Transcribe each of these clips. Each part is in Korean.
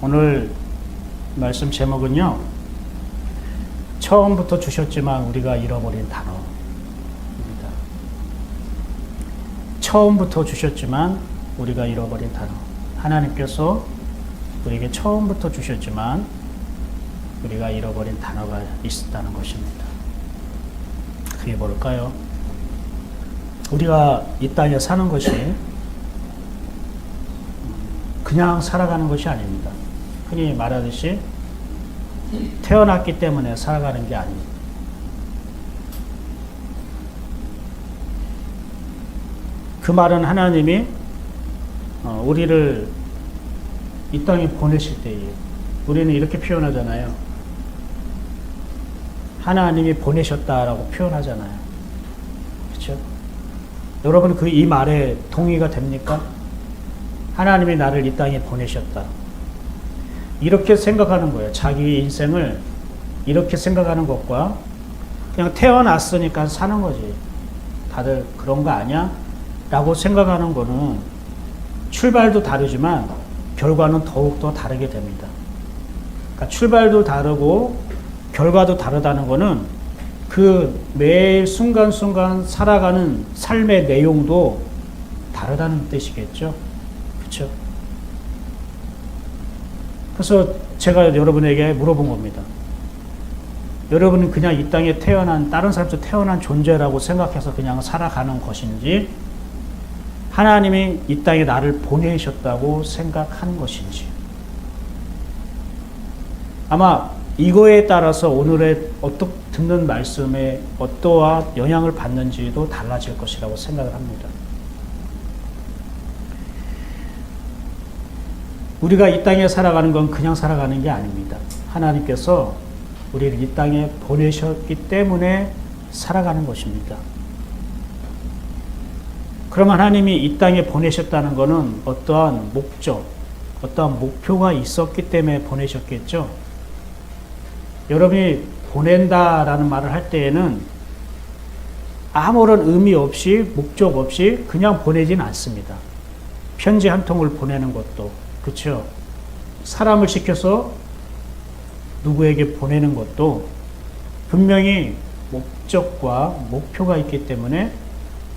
오늘 말씀 제목은요, 처음부터 주셨지만 우리가 잃어버린 단어입니다. 처음부터 주셨지만 우리가 잃어버린 단어. 하나님께서 우리에게 처음부터 주셨지만 우리가 잃어버린 단어가 있었다는 것입니다. 그게 뭘까요? 우리가 이 땅에 사는 것이 그냥 살아가는 것이 아닙니다. 흔히 말하듯이 태어났기 때문에 살아가는 게 아닙니다. 그 말은 하나님이 우리를 이 땅에 보내실 때에 우리는 이렇게 표현하잖아요. 하나님이 보내셨다라고 표현하잖아요. 그렇죠? 여러분 이 말에 동의가 됩니까? 하나님이 나를 이 땅에 보내셨다. 이렇게 생각하는 거예요. 자기 인생을 이렇게 생각하는 것과 그냥 태어났으니까 사는 거지. 다들 그런 거 아니야? 라고 생각하는 거는 출발도 다르지만 결과는 더욱더 다르게 됩니다. 그러니까 출발도 다르고 결과도 다르다는 거는 그 매일 순간순간 살아가는 삶의 내용도 다르다는 뜻이겠죠. 그렇죠? 그래서 제가 여러분에게 물어본 겁니다. 여러분은 그냥 이 땅에 태어난, 다른 사람도 태어난 존재라고 생각해서 그냥 살아가는 것인지, 하나님이 이 땅에 나를 보내셨다고 생각하는 것인지. 아마 이거에 따라서 오늘의 듣는 말씀에 어떠한 영향을 받는지도 달라질 것이라고 생각을 합니다. 우리가 이 땅에 살아가는 건 그냥 살아가는 게 아닙니다. 하나님께서 우리를 이 땅에 보내셨기 때문에 살아가는 것입니다. 그럼 하나님이 이 땅에 보내셨다는 것은 어떠한 목적, 어떠한 목표가 있었기 때문에 보내셨겠죠? 여러분이 보낸다라는 말을 할 때에는 아무런 의미 없이, 목적 없이 그냥 보내진 않습니다. 편지 한 통을 보내는 것도, 그렇죠? 사람을 시켜서 누구에게 보내는 것도 분명히 목적과 목표가 있기 때문에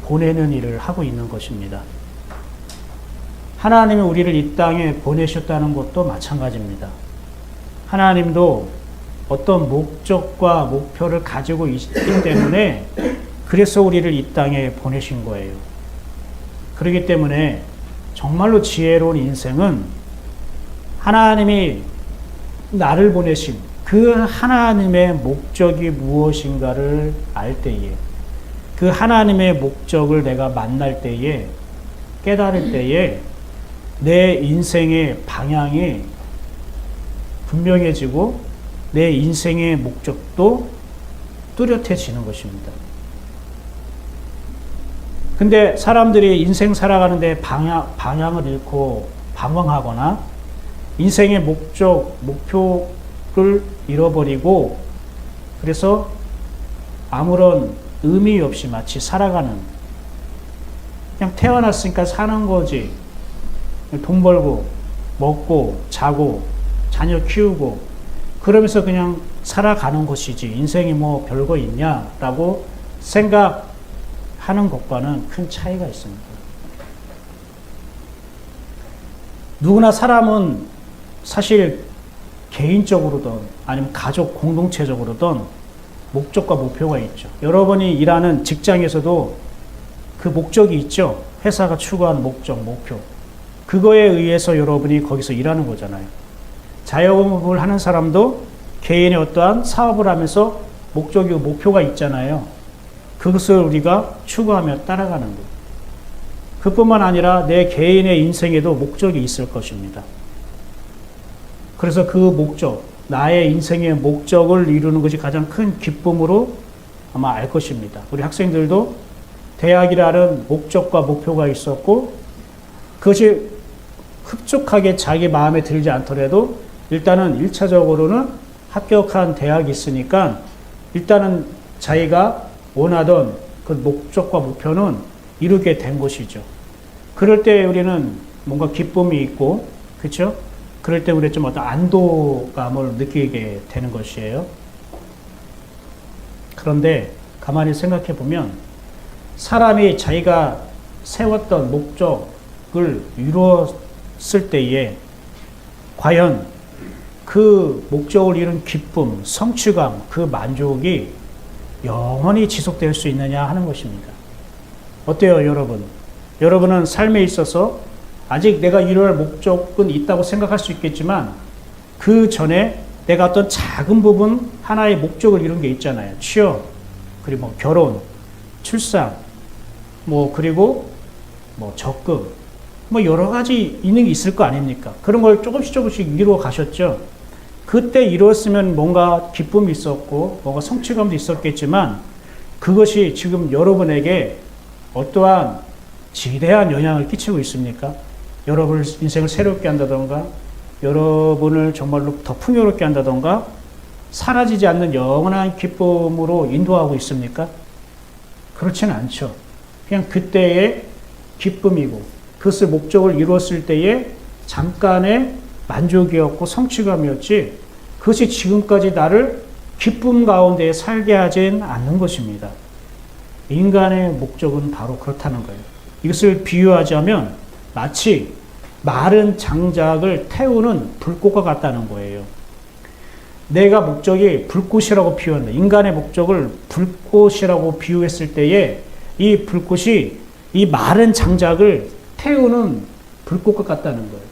보내는 일을 하고 있는 것입니다. 하나님이 우리를 이 땅에 보내셨다는 것도 마찬가지입니다. 하나님도 어떤 목적과 목표를 가지고 있기 때문에 그래서 우리를 이 땅에 보내신 거예요. 그렇기 때문에 정말로 지혜로운 인생은 하나님이 나를 보내신 그 하나님의 목적이 무엇인가를 알 때에, 그 하나님의 목적을 내가 만날 때에, 깨달을 때에 내 인생의 방향이 분명해지고 내 인생의 목적도 뚜렷해지는 것입니다. 근데 사람들이 인생 살아가는데 방향을 잃고 방황하거나 인생의 목적, 목표를 잃어버리고 그래서 아무런 의미 없이 마치 살아가는, 그냥 태어났으니까 사는 거지. 돈 벌고 먹고 자고 자녀 키우고 그러면서 그냥 살아가는 것이지 인생이 뭐 별거 있냐라고 생각하는 것과는 큰 차이가 있습니다. 누구나 사람은 사실 개인적으로든 아니면 가족 공동체적으로든 목적과 목표가 있죠. 여러분이 일하는 직장에서도 그 목적이 있죠. 회사가 추구하는 목적, 목표. 그거에 의해서 여러분이 거기서 일하는 거잖아요. 자영업을 하는 사람도 개인의 어떠한 사업을 하면서 목적이고 목표가 있잖아요. 그것을 우리가 추구하며 따라가는 거예요. 그뿐만 아니라 내 개인의 인생에도 목적이 있을 것입니다. 그래서 그 목적, 나의 인생의 목적을 이루는 것이 가장 큰 기쁨으로 아마 알 것입니다. 우리 학생들도 대학이라는 목적과 목표가 있었고 그것이 흡족하게 자기 마음에 들지 않더라도 일단은 1차적으로는 합격한 대학이 있으니까 일단은 자기가 원하던 그 목적과 목표는 이루게 된 것이죠. 그럴 때 우리는 뭔가 기쁨이 있고, 그렇죠? 그럴 때 우리 좀 어떤 안도감을 느끼게 되는 것이에요. 그런데 가만히 생각해 보면 사람이 자기가 세웠던 목적을 이루었을 때에 과연 그 목적을 이룬 기쁨, 성취감, 그 만족이 영원히 지속될 수 있느냐 하는 것입니다. 어때요, 여러분? 여러분은 삶에 있어서 아직 내가 이룰 목적은 있다고 생각할 수 있겠지만 그 전에 내가 어떤 작은 부분 하나의 목적을 이룬 게 있잖아요. 취업, 그리고 뭐 결혼, 출산, 그리고 적금, 여러 가지 있는 게 있을 거 아닙니까? 그런 걸 조금씩 이루어 가셨죠. 그때 이루었으면 뭔가 기쁨이 있었고 뭔가 성취감도 있었겠지만 그것이 지금 여러분에게 어떠한 지대한 영향을 끼치고 있습니까? 여러분의 인생을 새롭게 한다던가 여러분을 정말로 더 풍요롭게 한다던가 사라지지 않는 영원한 기쁨으로 인도하고 있습니까? 그렇지는 않죠. 그냥 그때의 기쁨이고 그것을 목적을 이루었을 때의 잠깐의 만족이었고 성취감이었지 그것이 지금까지 나를 기쁨 가운데 살게 하진 않는 것입니다. 인간의 목적은 바로 그렇다는 거예요. 이것을 비유하자면 마치 마른 장작을 태우는 불꽃과 같다는 거예요. 내가 목적이 불꽃이라고 비유한다. 인간의 목적을 불꽃이라고 비유했을 때에 이 불꽃이 이 마른 장작을 태우는 불꽃과 같다는 거예요.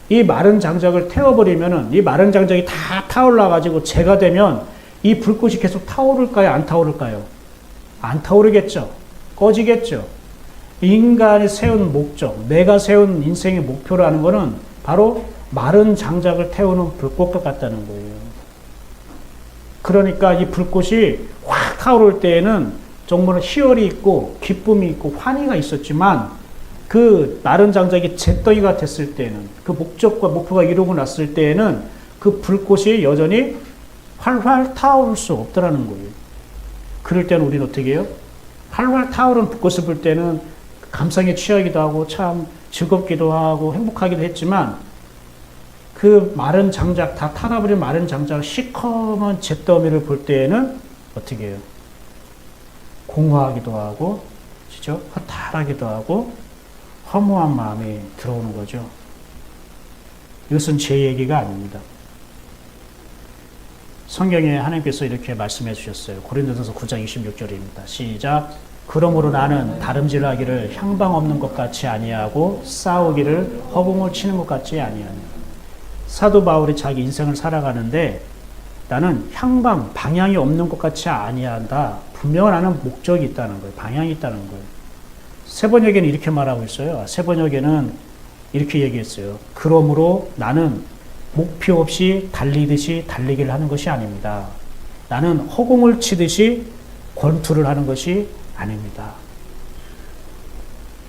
이 마른 장작을 태워버리면은 이 마른 장작이 다 타올라가지고 재가 되면 이 불꽃이 계속 타오를까요? 안 타오를까요? 안 타오르겠죠. 꺼지겠죠. 인간이 세운 목적, 내가 세운 인생의 목표라는 것은 바로 마른 장작을 태우는 불꽃과 같다는 거예요. 그러니까 이 불꽃이 확 타오를 때에는 정말 희열이 있고 기쁨이 있고 환희가 있었지만 그 마른 장작이 잿더기가 됐을 때는 그 목적과 목표가 이루고 났을 때에는 그 불꽃이 여전히 활활 타오를 수 없더라는 거예요. 그럴 때는 우리는 어떻게 해요? 활활 타오르는 불꽃을 볼 때는 감상에 취하기도 하고 참 즐겁기도 하고 행복하기도 했지만 그 마른 장작, 다 타다버린 마른 장작, 시커먼 잿더미를 볼 때에는 어떻게 해요? 공허하기도 하고, 그죠? 허탈하기도 하고, 허무한 마음이 들어오는 거죠. 이것은 제 얘기가 아닙니다. 성경에 하나님께서 이렇게 말씀해 주셨어요. 고린도전서 9장 26절입니다. 시작. 그러므로 나는 다름질하기를 향방 없는 것 같이 아니하고 싸우기를 허공을 치는 것 같이 아니하니. 사도 바울이 자기 인생을 살아가는데 나는 향방, 방향이 없는 것 같이 아니한다. 분명히 나는 목적이 있다는 거예요. 방향이 있다는 거예요. 세번역에는 이렇게 말하고 있어요. 세번역에는 이렇게 얘기했어요. 그러므로 나는 목표 없이 달리듯이 달리기를 하는 것이 아닙니다. 나는 허공을 치듯이 권투를 하는 것이 아닙니다.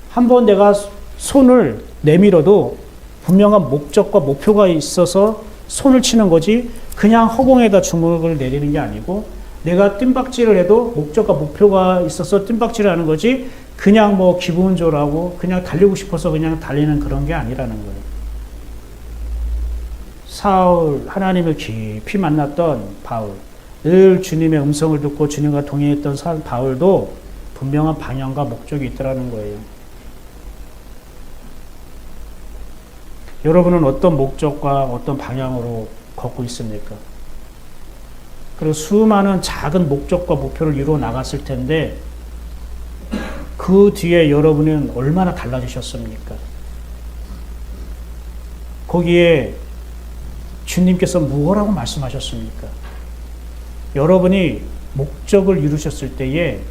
한번 내가 손을 내밀어도 분명한 목적과 목표가 있어서 손을 치는 거지 그냥 허공에다 주먹을 내리는 게 아니고 내가 뜀박질을 해도 목적과 목표가 있어서 뜀박질을 하는 거지 그냥 기분 좋으라고 그냥 달리고 싶어서 그냥 달리는 그런 게 아니라는 거예요. 사울, 하나님을 깊이 만났던 바울, 늘 주님의 음성을 듣고 주님과 동행했던 바울도 분명한 방향과 목적이 있더라는 거예요. 여러분은 어떤 목적과 어떤 방향으로 걷고 있습니까? 그리고 수많은 작은 목적과 목표를 이루어 나갔을 텐데 그 뒤에 여러분은 얼마나 달라지셨습니까? 거기에 주님께서 무엇라고 말씀하셨습니까? 여러분이 목적을 이루셨을 때에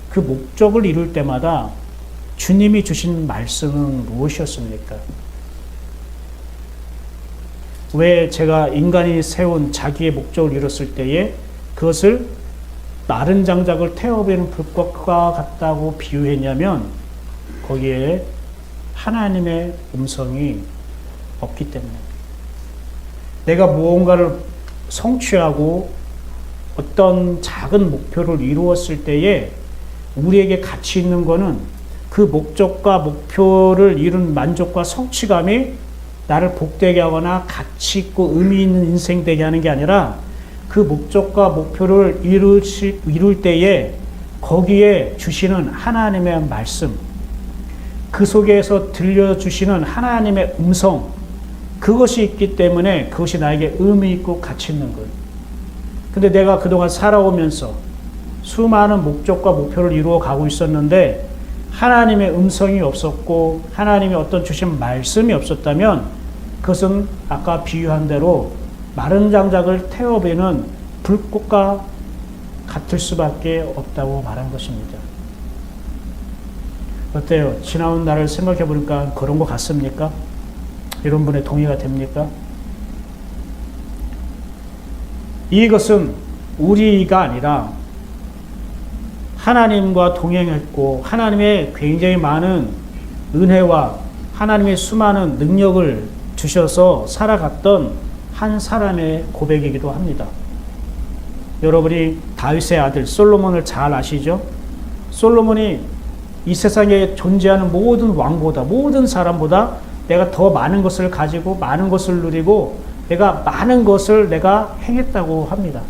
그 목적을 이룰 때마다 주님이 주신 말씀은 무엇이었습니까? 왜 제가 인간이 세운 자기의 목적을 이뤘을 때에 그것을 마른 장작을 태워버리는 불꽃과 같다고 비유했냐면 거기에 하나님의 음성이 없기 때문에 내가 무언가를 성취하고 어떤 작은 목표를 이루었을 때에 우리에게 가치 있는 것은 그 목적과 목표를 이룬 만족과 성취감이 나를 복되게 하거나 가치 있고 의미 있는 인생 되게 하는 게 아니라 그 목적과 목표를 이룰 때에 거기에 주시는 하나님의 말씀, 그 속에서 들려주시는 하나님의 음성, 그것이 있기 때문에 그것이 나에게 의미 있고 가치 있는 거예요. 근데 내가 그동안 살아오면서 수많은 목적과 목표를 이루어 가고 있었는데 하나님의 음성이 없었고 하나님의 어떤 주신 말씀이 없었다면 그것은 아까 비유한 대로 마른 장작을 태워베는 불꽃과 같을 수밖에 없다고 말한 것입니다. 어때요? 지나온 날을 생각해 보니까 그런 것 같습니까? 이런 분의 동의가 됩니까? 이것은 우리가 아니라 하나님과 동행했고 하나님의 굉장히 많은 은혜와 하나님의 수많은 능력을 주셔서 살아갔던 한 사람의 고백이기도 합니다. 여러분이 다윗의 아들 솔로몬을 잘 아시죠? 솔로몬이 이 세상에 존재하는 모든 왕보다, 모든 사람보다 내가 더 많은 것을 가지고 많은 것을 누리고 내가 많은 것을 내가 행했다고 합니다.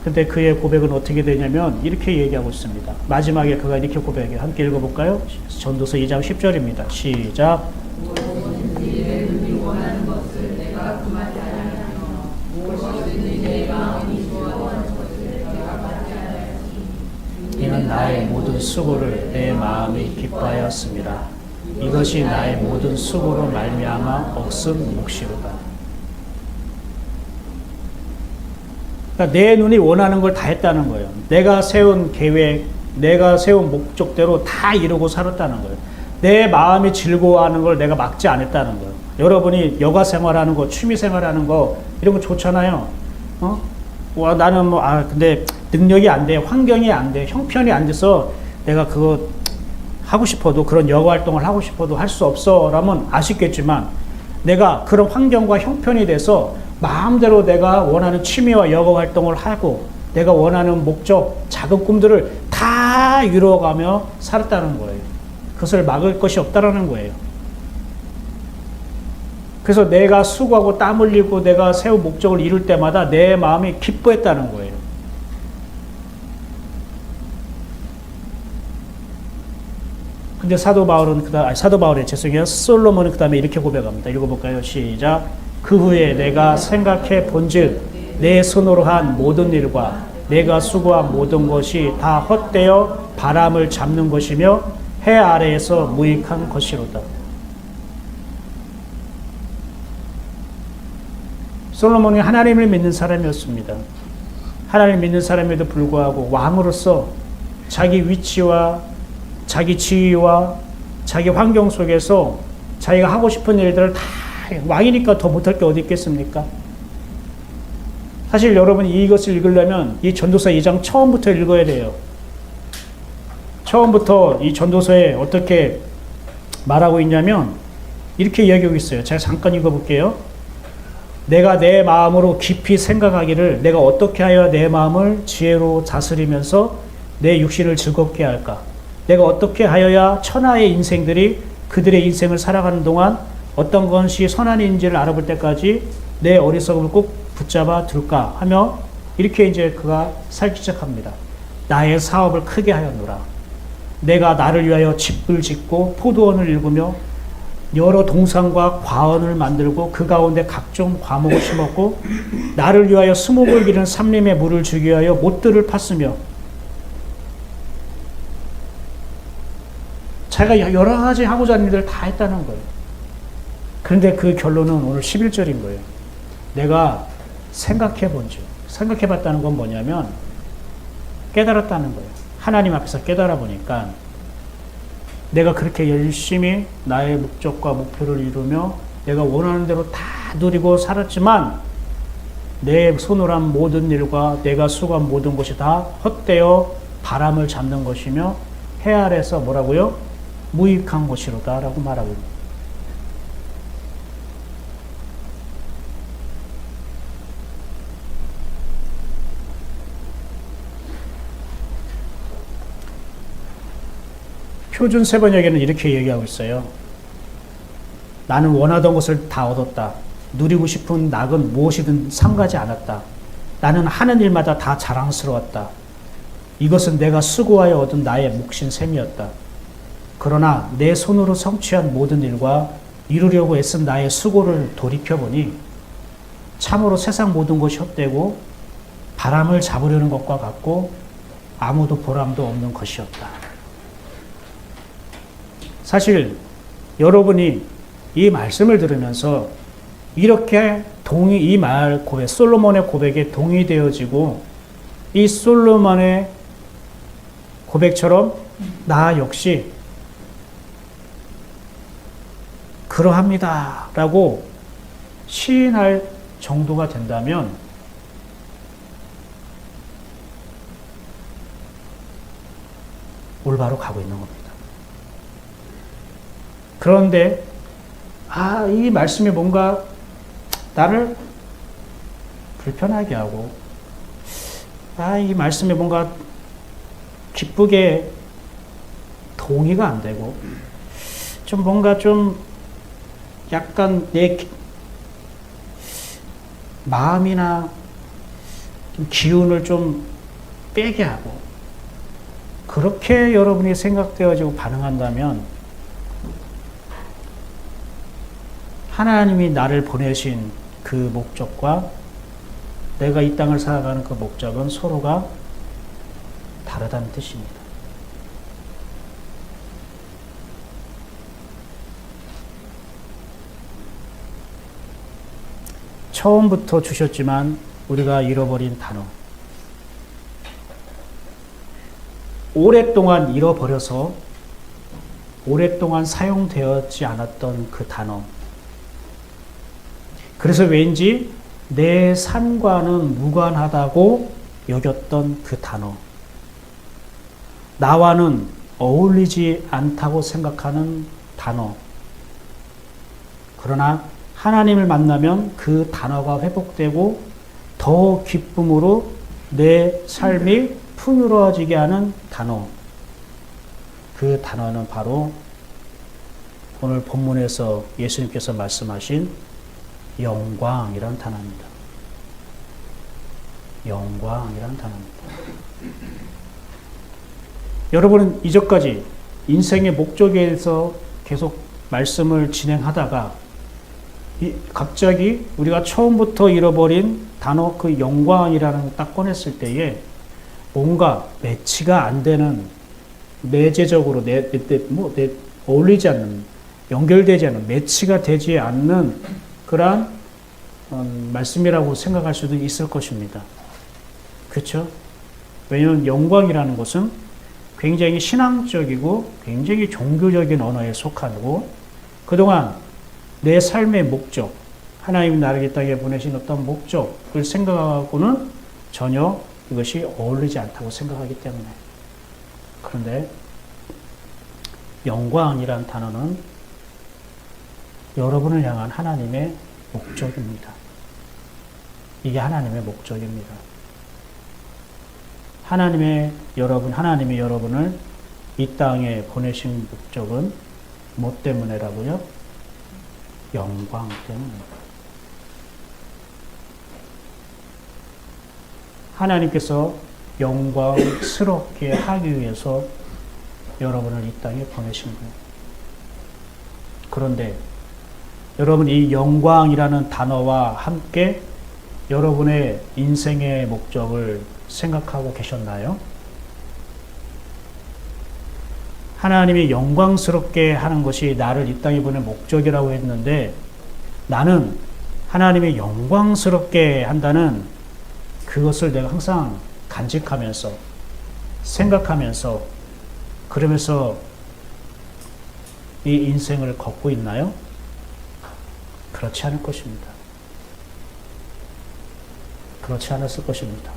근데 그의 고백은 어떻게 되냐면 이렇게 얘기하고 있습니다. 마지막에 그가 이렇게 고백해요. 함께 읽어볼까요? 전도서 2장 10절입니다. 시작. 이는 나의 모든 수고를 내 마음이 기뻐하였습니다. 이것이 나의 모든 수고로 말미암아 얻은 몫이로다. 그러니까 내 눈이 원하는 걸 다 했다는 거예요. 내가 세운 계획, 내가 세운 목적대로 다 이루고 살았다는 거예요. 내 마음이 즐거워하는 걸 내가 막지 않았다는 거예요. 여러분이 여가 생활하는 거, 취미 생활하는 거 이런 거 좋잖아요. 와, 나는 근데 능력이 안 돼, 환경이 안 돼, 형편이 안 돼서 내가 그거 하고 싶어도 그런 여가 활동을 하고 싶어도 할 수 없어 라면 아쉽겠지만 내가 그런 환경과 형편이 돼서 마음대로 내가 원하는 취미와 여가 활동을 하고 내가 원하는 목적, 작은 꿈들을 다 이루어가며 살았다는 거예요. 그것을 막을 것이 없다라는 거예요. 그래서 내가 수고하고 땀 흘리고 내가 세운 목적을 이룰 때마다 내 마음이 기뻐했다는 거예요. 근데 솔로몬은 그 다음에 이렇게 고백합니다. 읽어볼까요? 시작. 그 후에 내가 생각해 본즉 내 손으로 한 모든 일과 내가 수고한 모든 것이 다 헛되어 바람을 잡는 것이며 해 아래에서 무익한 것이로다. 솔로몬이 하나님을 믿는 사람이었습니다. 하나님을 믿는 사람에도 불구하고 왕으로서 자기 위치와 자기 지위와 자기 환경 속에서 자기가 하고 싶은 일들을 다 왕이니까 더 못할 게 어디 있겠습니까? 사실 여러분이 이것을 읽으려면 이 전도서 2장 처음부터 읽어야 돼요. 처음부터 이 전도서에 어떻게 말하고 있냐면 이렇게 이야기하고 있어요. 제가 잠깐 읽어볼게요. 내가 내 마음으로 깊이 생각하기를 내가 어떻게 하여 내 마음을 지혜로 다스리면서 내 육신을 즐겁게 할까? 내가 어떻게 하여야 천하의 인생들이 그들의 인생을 살아가는 동안 어떤 것이 선한 일인지를 알아볼 때까지 내 어리석음을 꼭 붙잡아 둘까 하며 이렇게 이제 그가 살기 시작합니다. 나의 사업을 크게 하였노라. 내가 나를 위하여 집을 짓고 포도원을 일구며 여러 동산과 과원을 만들고 그 가운데 각종 과목을 심었고 나를 위하여 수목을 기른 삼림의 물을 주기 위하여 못들을 팠으며 자기가 여러 가지 하고자 하는 일들을 다 했다는 거예요. 그런데 그 결론은 오늘 11절인 거예요. 내가 생각해 봤다는 건 뭐냐면 깨달았다는 거예요. 하나님 앞에서 깨달아 보니까 내가 그렇게 열심히 나의 목적과 목표를 이루며 내가 원하는 대로 다 누리고 살았지만 내 손으로 한 모든 일과 내가 수고한 모든 것이 다 헛되어 바람을 잡는 것이며 해 아래서 뭐라고요? 무익한 것이로다 라고 말하고 있습니다. 표준 세번역에는 이렇게 얘기하고 있어요. 나는 원하던 것을 다 얻었다. 누리고 싶은 낙은 무엇이든 삼가지 않았다. 나는 하는 일마다 다 자랑스러웠다. 이것은 내가 수고하여 얻은 나의 몫인 셈이었다. 그러나 내 손으로 성취한 모든 일과 이루려고 애쓴 나의 수고를 돌이켜보니 참으로 세상 모든 것이 헛되고 바람을 잡으려는 것과 같고 아무도 보람도 없는 것이었다. 사실 여러분이 이 말씀을 들으면서 이렇게 이 말 고백, 솔로몬의 고백에 동의되어지고 이 솔로몬의 고백처럼 나 역시 그러합니다 라고 시인할 정도가 된다면 올바로 가고 있는 겁니다. 그런데 이 말씀이 뭔가 나를 불편하게 하고 이 말씀이 뭔가 기쁘게 동의가 안 되고 좀 뭔가 좀 약간 내 마음이나 좀 기운을 좀 빼게 하고 그렇게 여러분이 생각되어지고 반응한다면 하나님이 나를 보내신 그 목적과 내가 이 땅을 살아가는 그 목적은 서로가 다르다는 뜻입니다. 처음부터 주셨지만 우리가 잃어버린 단어. 오랫동안 잃어버려서 오랫동안 사용되었지 않았던 그 단어. 그래서 왠지 내 삶과는 무관하다고 여겼던 그 단어. 나와는 어울리지 않다고 생각하는 단어. 그러나 하나님을 만나면 그 단어가 회복되고 더 기쁨으로 내 삶이 풍요로워지게 하는 단어. 그 단어는 바로 오늘 본문에서 예수님께서 말씀하신 영광이라는 단어입니다. 영광이라는 단어입니다. 여러분은 이전까지 인생의 목적에 대해서 계속 말씀을 진행하다가 갑자기 우리가 처음부터 잃어버린 단어 그 영광이라는 딱 꺼냈을 때에 뭔가 매치가 안 되는 내재적으로 어울리지 않는 연결되지 않는 매치가 되지 않는 그러한 말씀이라고 생각할 수도 있을 것입니다. 그렇죠? 왜냐하면 영광이라는 것은 굉장히 신앙적이고 굉장히 종교적인 언어에 속하고 그동안 내 삶의 목적, 하나님이 나를 이 땅에 보내신 어떤 목적을 생각하고는 전혀 이것이 어울리지 않다고 생각하기 때문에. 그런데 영광이라는 단어는 여러분을 향한 하나님의 목적입니다. 이게 하나님의 목적입니다. 하나님이 여러분을 이 땅에 보내신 목적은 뭐 때문에라고요? 영광 때문입니다. 하나님께서 영광스럽게 하기 위해서 여러분을 이 땅에 보내신 거예요. 그런데 여러분 이 영광이라는 단어와 함께 여러분의 인생의 목적을 생각하고 계셨나요? 하나님이 영광스럽게 하는 것이 나를 이 땅에 보낸 목적이라고 했는데 나는 하나님이 영광스럽게 한다는 그것을 내가 항상 간직하면서 생각하면서 그러면서 이 인생을 걷고 있나요? 그렇지 않을 것입니다. 그렇지 않았을 것입니다.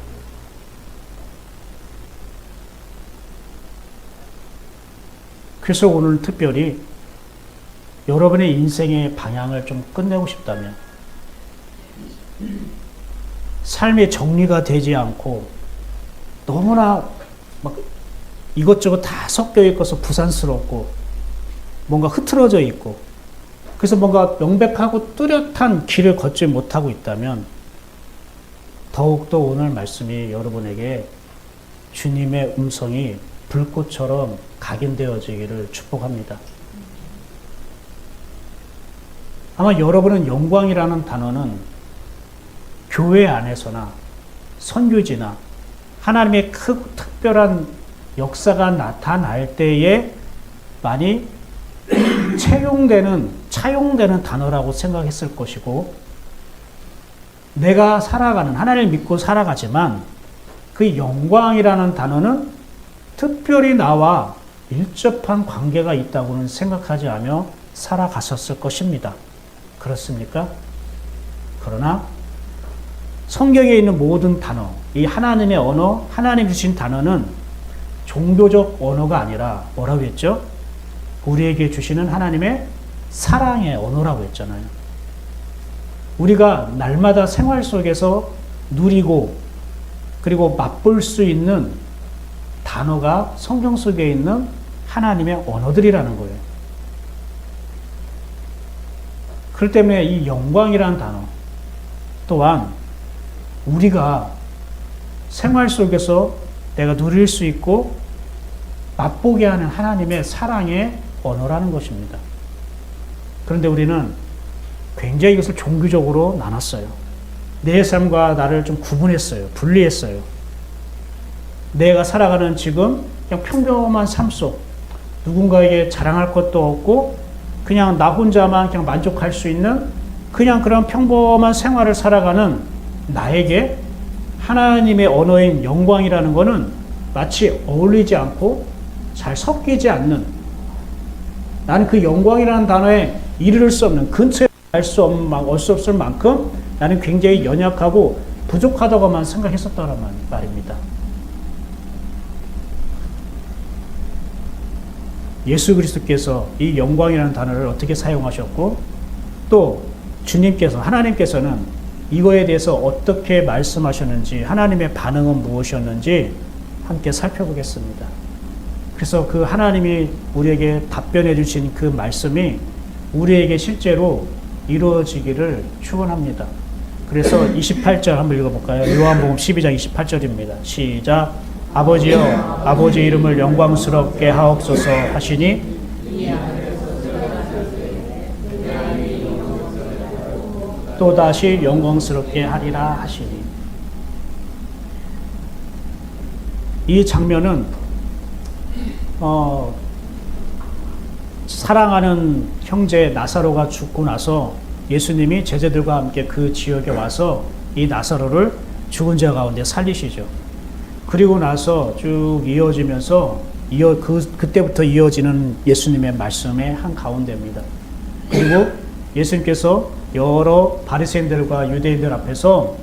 그래서 오늘 특별히 여러분의 인생의 방향을 좀 끝내고 싶다면 삶의 정리가 되지 않고 너무나 막 이것저것 다 섞여 있어서 부산스럽고 뭔가 흐트러져 있고 그래서 뭔가 명백하고 뚜렷한 길을 걷지 못하고 있다면 더욱더 오늘 말씀이 여러분에게 주님의 음성이 불꽃처럼 각인되어지기를 축복합니다. 아마 여러분은 영광이라는 단어는 교회 안에서나 선교지나 하나님의 크고 특별한 역사가 나타날 때에 많이 차용되는 단어라고 생각했을 것이고, 내가 살아가는, 하나님을 믿고 살아가지만 그 영광이라는 단어는 특별히 나와 밀접한 관계가 있다고는 생각하지 않으며 살아갔었을 것입니다. 그렇습니까? 그러나 성경에 있는 모든 단어, 이 하나님의 언어, 하나님 주신 단어는 종교적 언어가 아니라 뭐라고 했죠? 우리에게 주시는 하나님의 사랑의 언어라고 했잖아요. 우리가 날마다 생활 속에서 누리고 그리고 맛볼 수 있는 단어가 성경 속에 있는 하나님의 언어들이라는 거예요. 그렇기 때문에 이 영광이라는 단어 또한 우리가 생활 속에서 내가 누릴 수 있고 맛보게 하는 하나님의 사랑의 언어라는 것입니다. 그런데 우리는 굉장히 이것을 종교적으로 나눴어요. 내 삶과 나를 좀 구분했어요. 분리했어요. 내가 살아가는 지금 그냥 평범한 삶 속 누군가에게 자랑할 것도 없고 그냥 나 혼자만 그냥 만족할 수 있는 그냥 그런 평범한 생활을 살아가는 나에게 하나님의 언어인 영광이라는 것은 마치 어울리지 않고 잘 섞이지 않는, 나는 그 영광이라는 단어에 이를 수 없는, 근처에 갈 수 없을 만큼 나는 굉장히 연약하고 부족하다고만 생각했었다는 말입니다. 예수 그리스도께서 이 영광이라는 단어를 어떻게 사용하셨고 또 주님께서, 하나님께서는 이거에 대해서 어떻게 말씀하셨는지, 하나님의 반응은 무엇이었는지 함께 살펴보겠습니다. 그래서 그 하나님이 우리에게 답변해 주신 그 말씀이 우리에게 실제로 이루어지기를 축원합니다. 그래서 28절 한번 읽어볼까요? 요한복음 12장 28절입니다. 시작. 아버지여, 아버지 이름을 영광스럽게 하옵소서 하시니 또다시 영광스럽게 하리라 하시니. 이 장면은 사랑하는 형제 나사로가 죽고 나서 예수님이 제자들과 함께 그 지역에 와서 이 나사로를 죽은 자 가운데 살리시죠. 그리고 나서 쭉 이어지면서 그때부터 이어지는 예수님의 말씀의 한 가운데입니다. 그리고 예수님께서 여러 바리새인들과 유대인들 앞에서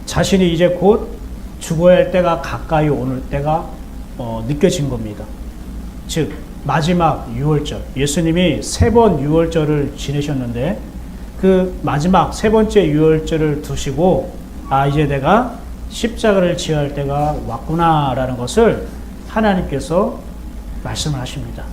자신이 이제 곧 죽어야 할 때가 가까이 오는 때가 느껴진 겁니다. 즉 마지막 유월절, 예수님이 3번 유월절을 지내셨는데 그 마지막 3번째 유월절을 두시고 이제 내가 십자가를 지어야 할 때가 왔구나라는 것을 하나님께서 말씀을 하십니다.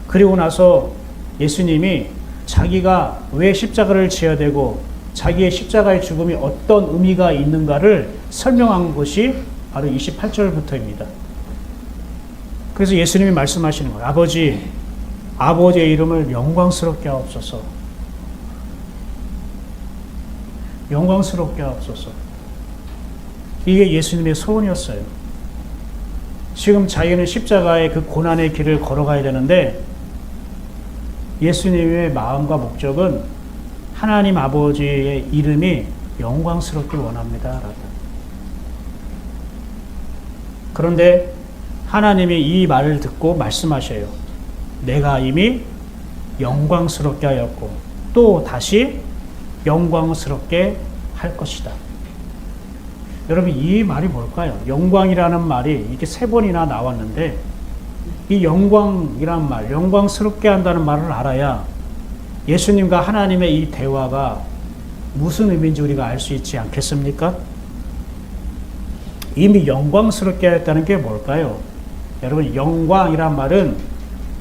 그리고 나서 예수님이 자기가 왜 십자가를 지어야 되고 자기의 십자가의 죽음이 어떤 의미가 있는가를 설명한 것이 바로 28절부터입니다. 그래서 예수님이 말씀하시는 거예요. 아버지의 이름을 영광스럽게 하옵소서. 영광스럽게 하옵소서. 이게 예수님의 소원이었어요. 지금 자기는 십자가의 그 고난의 길을 걸어가야 되는데 예수님의 마음과 목적은 하나님 아버지의 이름이 영광스럽길 원합니다. 그런데 하나님이 이 말을 듣고 말씀하셔요. 내가 이미 영광스럽게 하였고 또 다시 영광스럽게 할 것이다. 여러분, 이 말이 뭘까요? 영광이라는 말이 이렇게 3번이나 나왔는데 이 영광이란 말, 영광스럽게 한다는 말을 알아야 예수님과 하나님의 이 대화가 무슨 의미인지 우리가 알 수 있지 않겠습니까? 이미 영광스럽게 했다는 게 뭘까요? 여러분, 영광이란 말은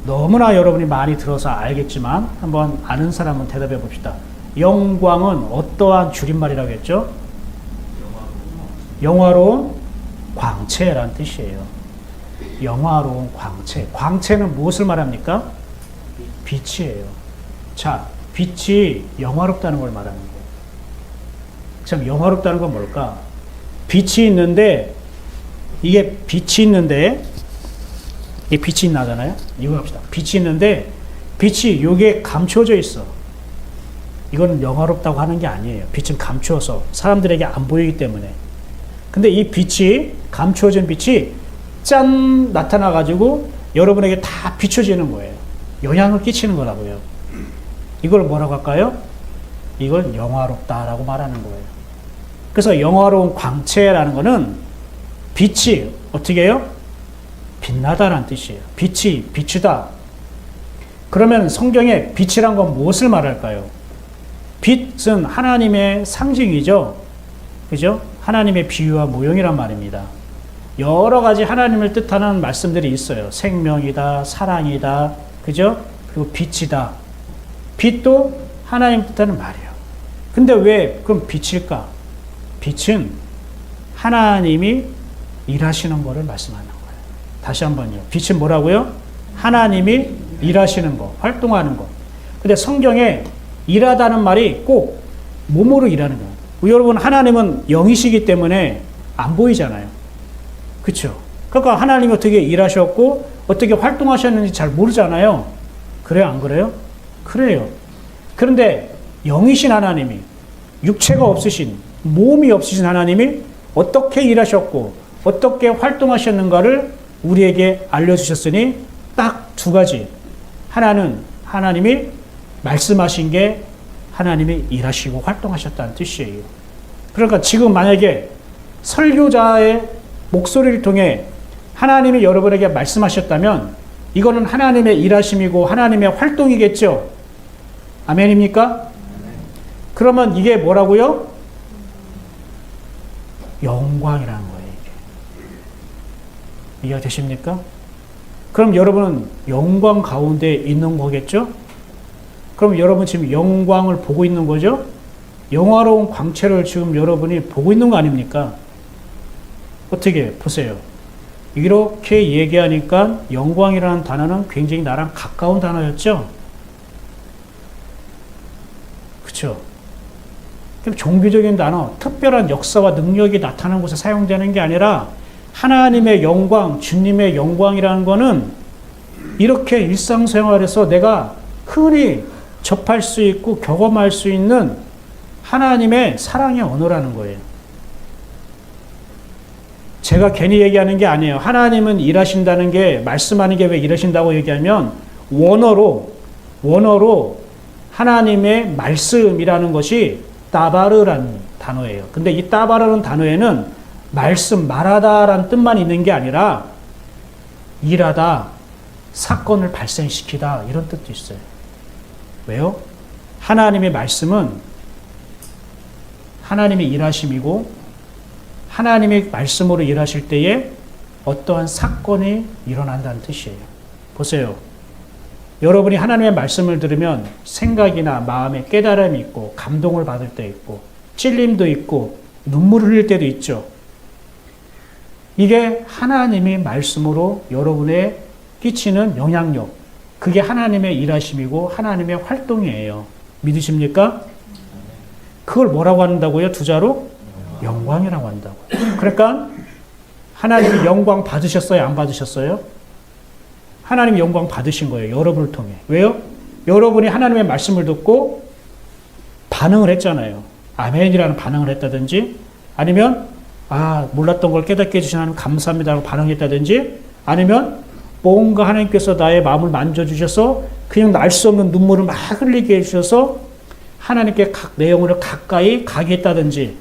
너무나 여러분이 많이 들어서 알겠지만 한번 아는 사람은 대답해 봅시다. 영광은 어떠한 줄임말이라고 했죠? 영화로운 광채라는 뜻이에요. 영화로운 광채. 광채는 무엇을 말합니까? 빛이에요. 자, 빛이 영화롭다는 걸 말하는 거예요. 참, 영화롭다는 건 뭘까? 빛이 있는데, 이게 빛이 나잖아요? 이거 합시다. 빛이 있는데, 빛이 요게 감춰져 있어. 이거는 영화롭다고 하는 게 아니에요. 빛은 감추어서 사람들에게 안 보이기 때문에. 근데 이 빛이, 감추어진 빛이 짠! 나타나가지고 여러분에게 다 비춰지는 거예요. 영향을 끼치는 거라고요. 이걸 뭐라고 할까요? 이걸 영화롭다라고 말하는 거예요. 그래서 영화로운 광채라는 거는 빛이 어떻게 해요? 빛나다라는 뜻이에요. 빛이 비추다. 그러면 성경에 빛이란 건 무엇을 말할까요? 빛은 하나님의 상징이죠. 그죠? 하나님의 비유와 모형이란 말입니다. 여러 가지 하나님을 뜻하는 말씀들이 있어요. 생명이다, 사랑이다, 그죠? 그리고 빛이다. 빛도 하나님 뜻하는 말이에요. 근데 왜 그럼 빛일까? 빛은 하나님이 일하시는 것을 말씀하는 거예요. 다시 한번요. 빛은 뭐라고요? 하나님이 일하시는 것, 활동하는 것. 근데 성경에 일하다는 말이 꼭 몸으로 일하는 거예요. 여러분, 하나님은 영이시기 때문에 안 보이잖아요. 그렇죠? 그러니까 하나님이 어떻게 일하셨고 어떻게 활동하셨는지 잘 모르잖아요. 그래요, 안 그래요? 그래요. 그런데 영이신 하나님이, 육체가 없으신, 몸이 없으신 하나님이 어떻게 일하셨고 어떻게 활동하셨는가를 우리에게 알려주셨으니 딱 두 가지. 하나는 하나님이 말씀하신 게 하나님이 일하시고 활동하셨다는 뜻이에요. 그러니까 지금 만약에 설교자의 목소리를 통해 하나님이 여러분에게 말씀하셨다면 이거는 하나님의 일하심이고 하나님의 활동이겠죠. 아멘입니까? 그러면 이게 뭐라고요? 영광이라는 거예요. 이해가 되십니까? 그럼 여러분은 영광 가운데 있는 거겠죠? 그럼 여러분 지금 영광을 보고 있는 거죠? 영화로운 광채를 지금 여러분이 보고 있는 거 아닙니까? 어떻게 보세요? 이렇게 얘기하니까 영광이라는 단어는 굉장히 나랑 가까운 단어였죠? 그렇죠? 종교적인 단어, 특별한 역사와 능력이 나타나는 곳에 사용되는 게 아니라 하나님의 영광, 주님의 영광이라는 거는 이렇게 일상생활에서 내가 흔히 접할 수 있고 경험할 수 있는 하나님의 사랑의 언어라는 거예요. 제가 괜히 얘기하는 게 아니에요. 하나님은 일하신다는 게, 말씀하는 게 왜 일하신다고 얘기하면 원어로 하나님의 말씀이라는 것이 따바르라는 단어예요. 근데 이 따바르는 단어에는 말씀, 말하다라는 뜻만 있는 게 아니라 일하다, 사건을 발생시키다 이런 뜻도 있어요. 왜요? 하나님의 말씀은 하나님의 일하심이고 하나님의 말씀으로 일하실 때에 어떠한 사건이 일어난다는 뜻이에요. 보세요. 여러분이 하나님의 말씀을 들으면 생각이나 마음에 깨달음이 있고 감동을 받을 때 있고 찔림도 있고 눈물을 흘릴 때도 있죠. 이게 하나님의 말씀으로 여러분에 끼치는 영향력, 그게 하나님의 일하심이고 하나님의 활동이에요. 믿으십니까? 그걸 뭐라고 한다고요? 두 자로? 영광이라고 한다고요. 그러니까 하나님이 영광 받으셨어요? 안 받으셨어요? 하나님이 영광 받으신 거예요. 여러분을 통해. 왜요? 여러분이 하나님의 말씀을 듣고 반응을 했잖아요. 아멘이라는 반응을 했다든지 아니면 몰랐던 걸 깨닫게 해주신 하나님 감사합니다라고 반응했다든지 아니면 뭔가 하나님께서 나의 마음을 만져주셔서 그냥 알 수 없는 눈물을 막 흘리게 해주셔서 하나님께 내 영혼을 가까이 가게 했다든지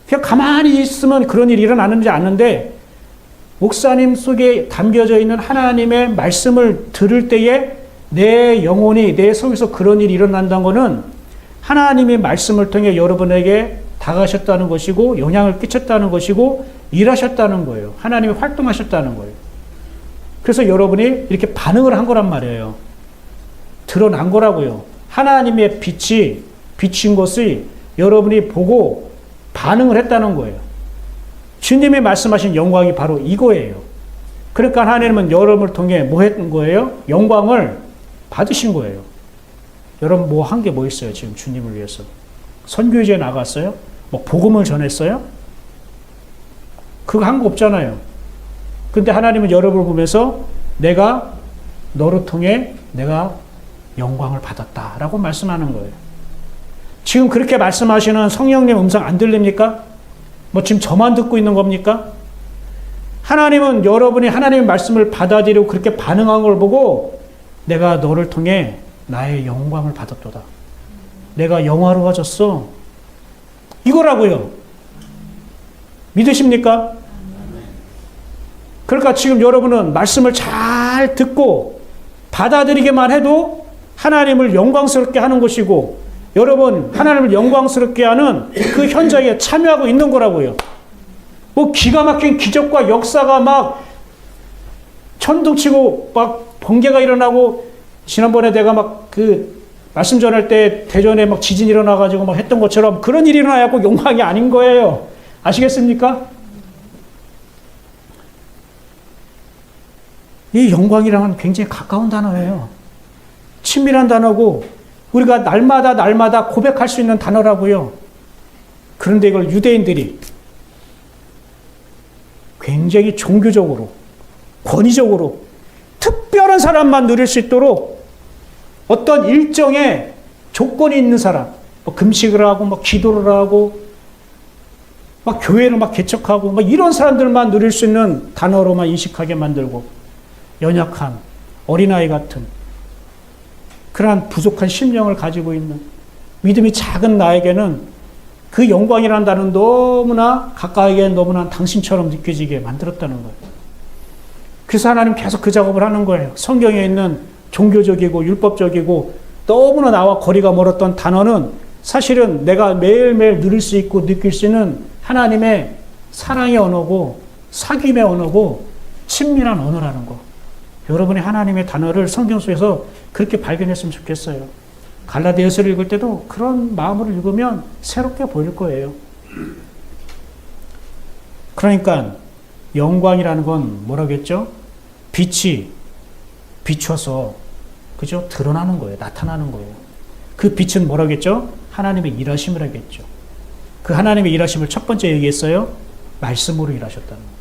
그냥 가만히 있으면 그런 일이 일어나는지 아는데 목사님 속에 담겨져 있는 하나님의 말씀을 들을 때에 내 영혼이 내 속에서 그런 일이 일어난다는 것은 하나님의 말씀을 통해 여러분에게 다가가셨다는 것이고 영향을 끼쳤다는 것이고 일하셨다는 거예요. 하나님이 활동하셨다는 거예요. 그래서 여러분이 이렇게 반응을 한 거란 말이에요. 드러난 거라고요. 하나님의 빛이 비친 것을 여러분이 보고 반응을 했다는 거예요. 주님이 말씀하신 영광이 바로 이거예요. 그러니까 하나님은 여러분을 통해 뭐 했던 거예요? 영광을 받으신 거예요. 여러분 뭐 한 게 뭐 있어요? 지금 주님을 위해서. 선교지에 나갔어요? 뭐 복음을 전했어요? 그거 한 거 없잖아요. 근데 하나님은 여러분을 보면서 내가 너를 통해 내가 영광을 받았다라고 말씀하는 거예요. 지금 그렇게 말씀하시는 성령님 음성 안 들립니까? 뭐 지금 저만 듣고 있는 겁니까? 하나님은 여러분이 하나님의 말씀을 받아들이고 그렇게 반응한 걸 보고 내가 너를 통해 나의 영광을 받았도다. 내가 영화로워졌어. 이거라고요. 믿으십니까? 그러니까 지금 여러분은 말씀을 잘 듣고 받아들이기만 해도 하나님을 영광스럽게 하는 것이고 여러분 하나님을 영광스럽게 하는 그 현장에 참여하고 있는 거라고요. 뭐 기가 막힌 기적과 역사가 막 천둥치고 막 번개가 일어나고 지난번에 내가 막 그 말씀 전할 때 대전에 막 지진 일어나가지고 막 했던 것처럼 그런 일이 일어나고 영광이 아닌 거예요. 아시겠습니까? 이 영광이랑은 굉장히 가까운 단어예요. 친밀한 단어고 우리가 날마다 고백할 수 있는 단어라고요. 그런데 이걸 유대인들이 굉장히 종교적으로 권위적으로 특별한 사람만 누릴 수 있도록 어떤 일정의 조건이 있는 사람, 뭐 금식을 하고, 막 기도를 하고, 막 교회를 막 개척하고, 막 이런 사람들만 누릴 수 있는 단어로만 인식하게 만들고, 연약한, 어린아이 같은, 그러한 부족한 심령을 가지고 있는 믿음이 작은 나에게는 그 영광이라는 단어는 너무나 가까이에 너무나 당신처럼 느껴지게 만들었다는 거예요. 그래서 하나님 계속 그 작업을 하는 거예요. 성경에 있는 종교적이고 율법적이고 너무나 나와 거리가 멀었던 단어는 사실은 내가 매일매일 누릴 수 있고 느낄 수 있는 하나님의 사랑의 언어고 사귐의 언어고 친밀한 언어라는 거. 여러분이 하나님의 단어를 성경 속에서 그렇게 발견했으면 좋겠어요. 갈라디아서를 읽을 때도 그런 마음으로 읽으면 새롭게 보일 거예요. 그러니까 영광이라는 건 뭐라고 했죠? 빛이 비춰서 그죠? 드러나는 거예요. 나타나는 거예요. 그 빛은 뭐라고 했죠? 하나님의 일하심을 하겠죠. 그 하나님의 일하심을 첫 번째 얘기했어요. 말씀으로 일하셨다는 거예요.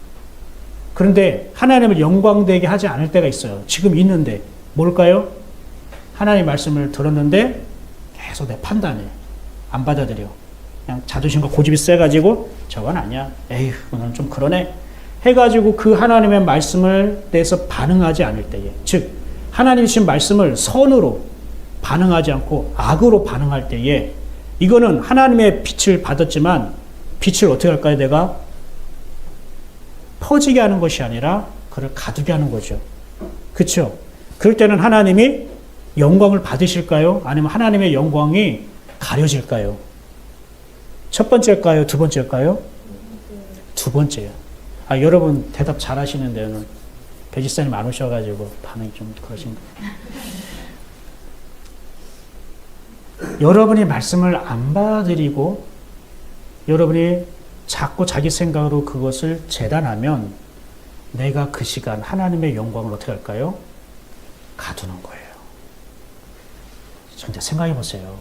그런데 하나님을 영광되게 하지 않을 때가 있어요. 지금 있는데 뭘까요? 하나님의 말씀을 들었는데 계속 내 판단해. 안 받아들여. 그냥 자존심과 고집이 세가지고 저건 아니야. 에휴 오늘은 좀 그러네. 해가지고 그 하나님의 말씀을 대해서 반응하지 않을 때에 즉 하나님이 주신 말씀을 선으로 반응하지 않고 악으로 반응할 때에 이거는 하나님의 빛을 받았지만 빛을 어떻게 할까요? 내가 퍼지게 하는 것이 아니라 그를 가두게 하는 거죠. 그렇죠? 그럴 때는 하나님이 영광을 받으실까요? 아니면 하나님의 영광이 가려질까요? 첫 번째일까요? 두 번째일까요? 두 번째요. 아, 여러분 대답 잘 하시는데요. 배지사님 안 오셔가지고 반응이 좀 그러신 거예요. 여러분이 말씀을 안 받아들이고 여러분이 자꾸 자기 생각으로 그것을 재단하면 내가 그 시간 하나님의 영광을 어떻게 할까요? 가두는 거예요. 진짜 생각해 보세요.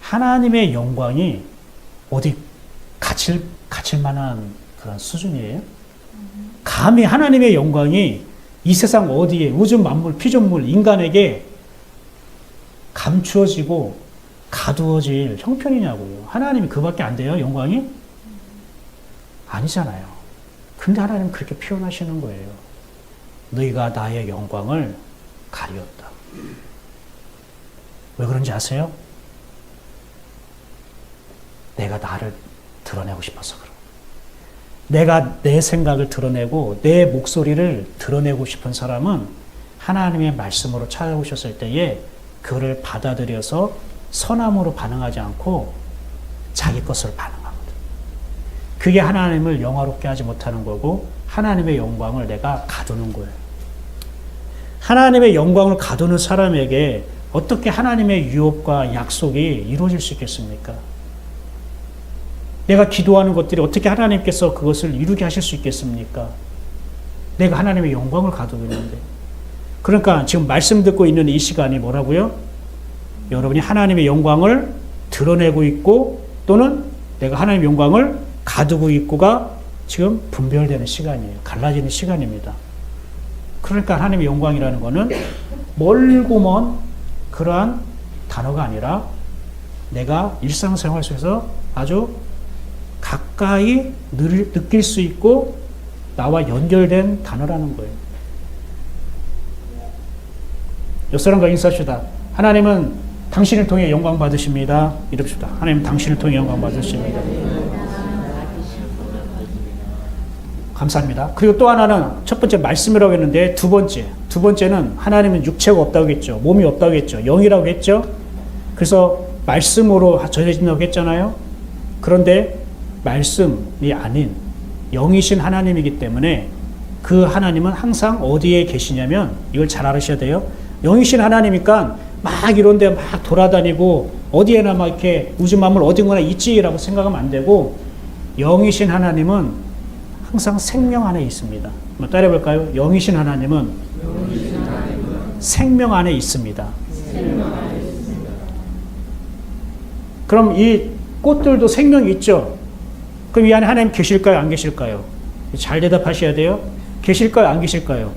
하나님의 영광이 어디 갇힐 만한 그런 수준이에요? 감히 하나님의 영광이 이 세상 어디에 우주 만물, 피조물, 인간에게 감추어지고 가두어질 형편이냐고요. 하나님이 그밖에 안 돼요, 영광이? 아니잖아요. 근데 하나님은 그렇게 표현하시는 거예요. 너희가 나의 영광을 가리었다. 왜 그런지 아세요? 내가 나를 드러내고 싶어서 그래요. 내가 내 생각을 드러내고 내 목소리를 드러내고 싶은 사람은 하나님의 말씀으로 찾아오셨을 때에 그를 받아들여서 선함으로 반응하지 않고 자기 것으로 반응하거든. 그게 하나님을 영화롭게 하지 못하는 거고 하나님의 영광을 내가 가두는 거예요. 하나님의 영광을 가두는 사람에게 어떻게 하나님의 유업과 약속이 이루어질 수 있겠습니까? 내가 기도하는 것들이 어떻게 하나님께서 그것을 이루게 하실 수 있겠습니까? 내가 하나님의 영광을 가두고 있는데. 그러니까 지금 말씀 듣고 있는 이 시간이 뭐라고요? 여러분이 하나님의 영광을 드러내고 있고 또는 내가 하나님의 영광을 가두고 있고가 지금 분별되는 시간이에요. 갈라지는 시간입니다. 그러니까 하나님의 영광이라는 것은 멀고 먼 그러한 단어가 아니라 내가 일상생활 속에서 아주 가까이 느낄 수 있고 나와 연결된 단어라는 거예요. 옆 사람과 인사합시다. 하나님은 당신을 통해 영광 받으십니다. 이럽시다. 하나님 당신을 통해 영광 받으십니다. 감사합니다. 그리고 또 하나는 첫 번째 말씀이라고 했는데 두 번째는 하나님은 육체가 없다고 했죠. 몸이 없다고 했죠. 영이라고 했죠. 그래서 말씀으로 전해진다고 했잖아요. 그런데 말씀이 아닌 영이신 하나님이기 때문에 그 하나님은 항상 어디에 계시냐면 이걸 잘 알으셔야 돼요. 영이신 하나님이니까 막 이런데 막 돌아다니고 어디에나 막 이렇게 우주 만물 어딘가나 있지라고 생각하면 안 되고 영이신 하나님은 항상 생명 안에 있습니다. 한번 따라해볼까요? 영이신 하나님은 생명 안에 있습니다. 그럼 이 꽃들도 생명이 있죠? 그럼 이 안에 하나님 계실까요? 안 계실까요? 잘 대답하셔야 돼요. 계실까요? 안 계실까요?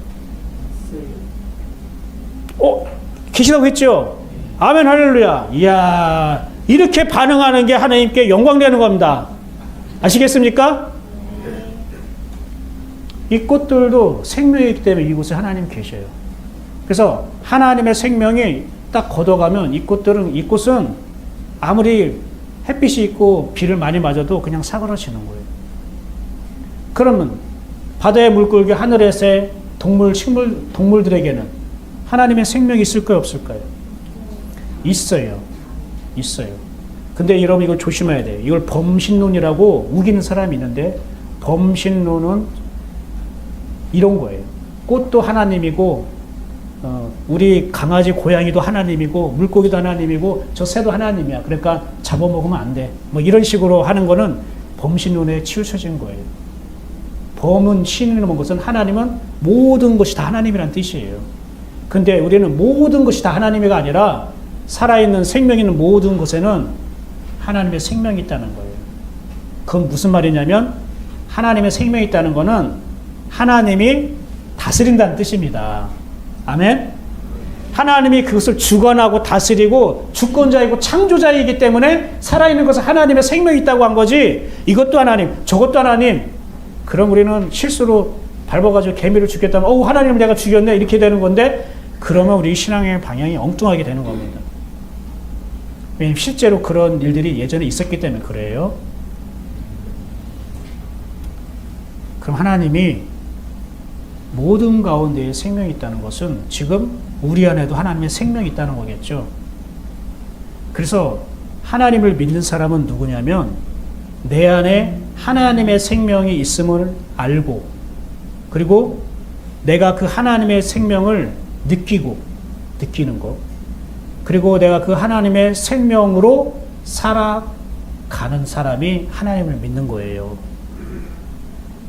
계시다고 했죠? 아멘 할렐루야. 이야, 이렇게 반응하는 게 하나님께 영광되는 겁니다. 아시겠습니까? 이 꽃들도 생명이기 때문에 이곳에 하나님 계셔요. 그래서 하나님의 생명이 딱 걷어가면 이꽃은 아무리 햇빛이 있고 비를 많이 맞아도 그냥 사그러지는 거예요. 그러면 바다의 물고기, 하늘의 새, 동물들에게는 하나님의 생명이 있을까요, 없을까요? 있어요. 근데 여러분 이걸 조심해야 돼요. 이걸 범신론이라고 우기는 사람이 있는데 범신론은 이런 거예요. 꽃도 하나님이고 우리 강아지, 고양이도 하나님이고 물고기도 하나님이고 저 새도 하나님이야. 그러니까 잡아먹으면 안 돼. 뭐 이런 식으로 하는 거는 범신론에 치우쳐진 거예요. 범은 신이라는 것은 하나님은 모든 것이 다 하나님이란 뜻이에요. 근데 우리는 모든 것이 다 하나님이가 아니라 살아있는 생명 있는 모든 것에는 하나님의 생명이 있다는 거예요. 그건 무슨 말이냐면 하나님의 생명이 있다는 거는 하나님이 다스린다는 뜻입니다. 아멘? 하나님이 그것을 주관하고 다스리고 주권자이고 창조자이기 때문에 살아있는 것은 하나님의 생명이 있다고 한 거지 이것도 하나님, 저것도 하나님. 그럼 우리는 실수로 밟아가지고 개미를 죽였다면 하나님을 내가 죽였네 이렇게 되는 건데 그러면 우리 신앙의 방향이 엉뚱하게 되는 겁니다. 왜냐하면 실제로 그런 일들이 예전에 있었기 때문에 그래요. 그럼 하나님이 모든 가운데에 생명이 있다는 것은 지금 우리 안에도 하나님의 생명이 있다는 거겠죠. 그래서 하나님을 믿는 사람은 누구냐면 내 안에 하나님의 생명이 있음을 알고 그리고 내가 그 하나님의 생명을 느끼는 것 그리고 내가 그 하나님의 생명으로 살아가는 사람이 하나님을 믿는 거예요.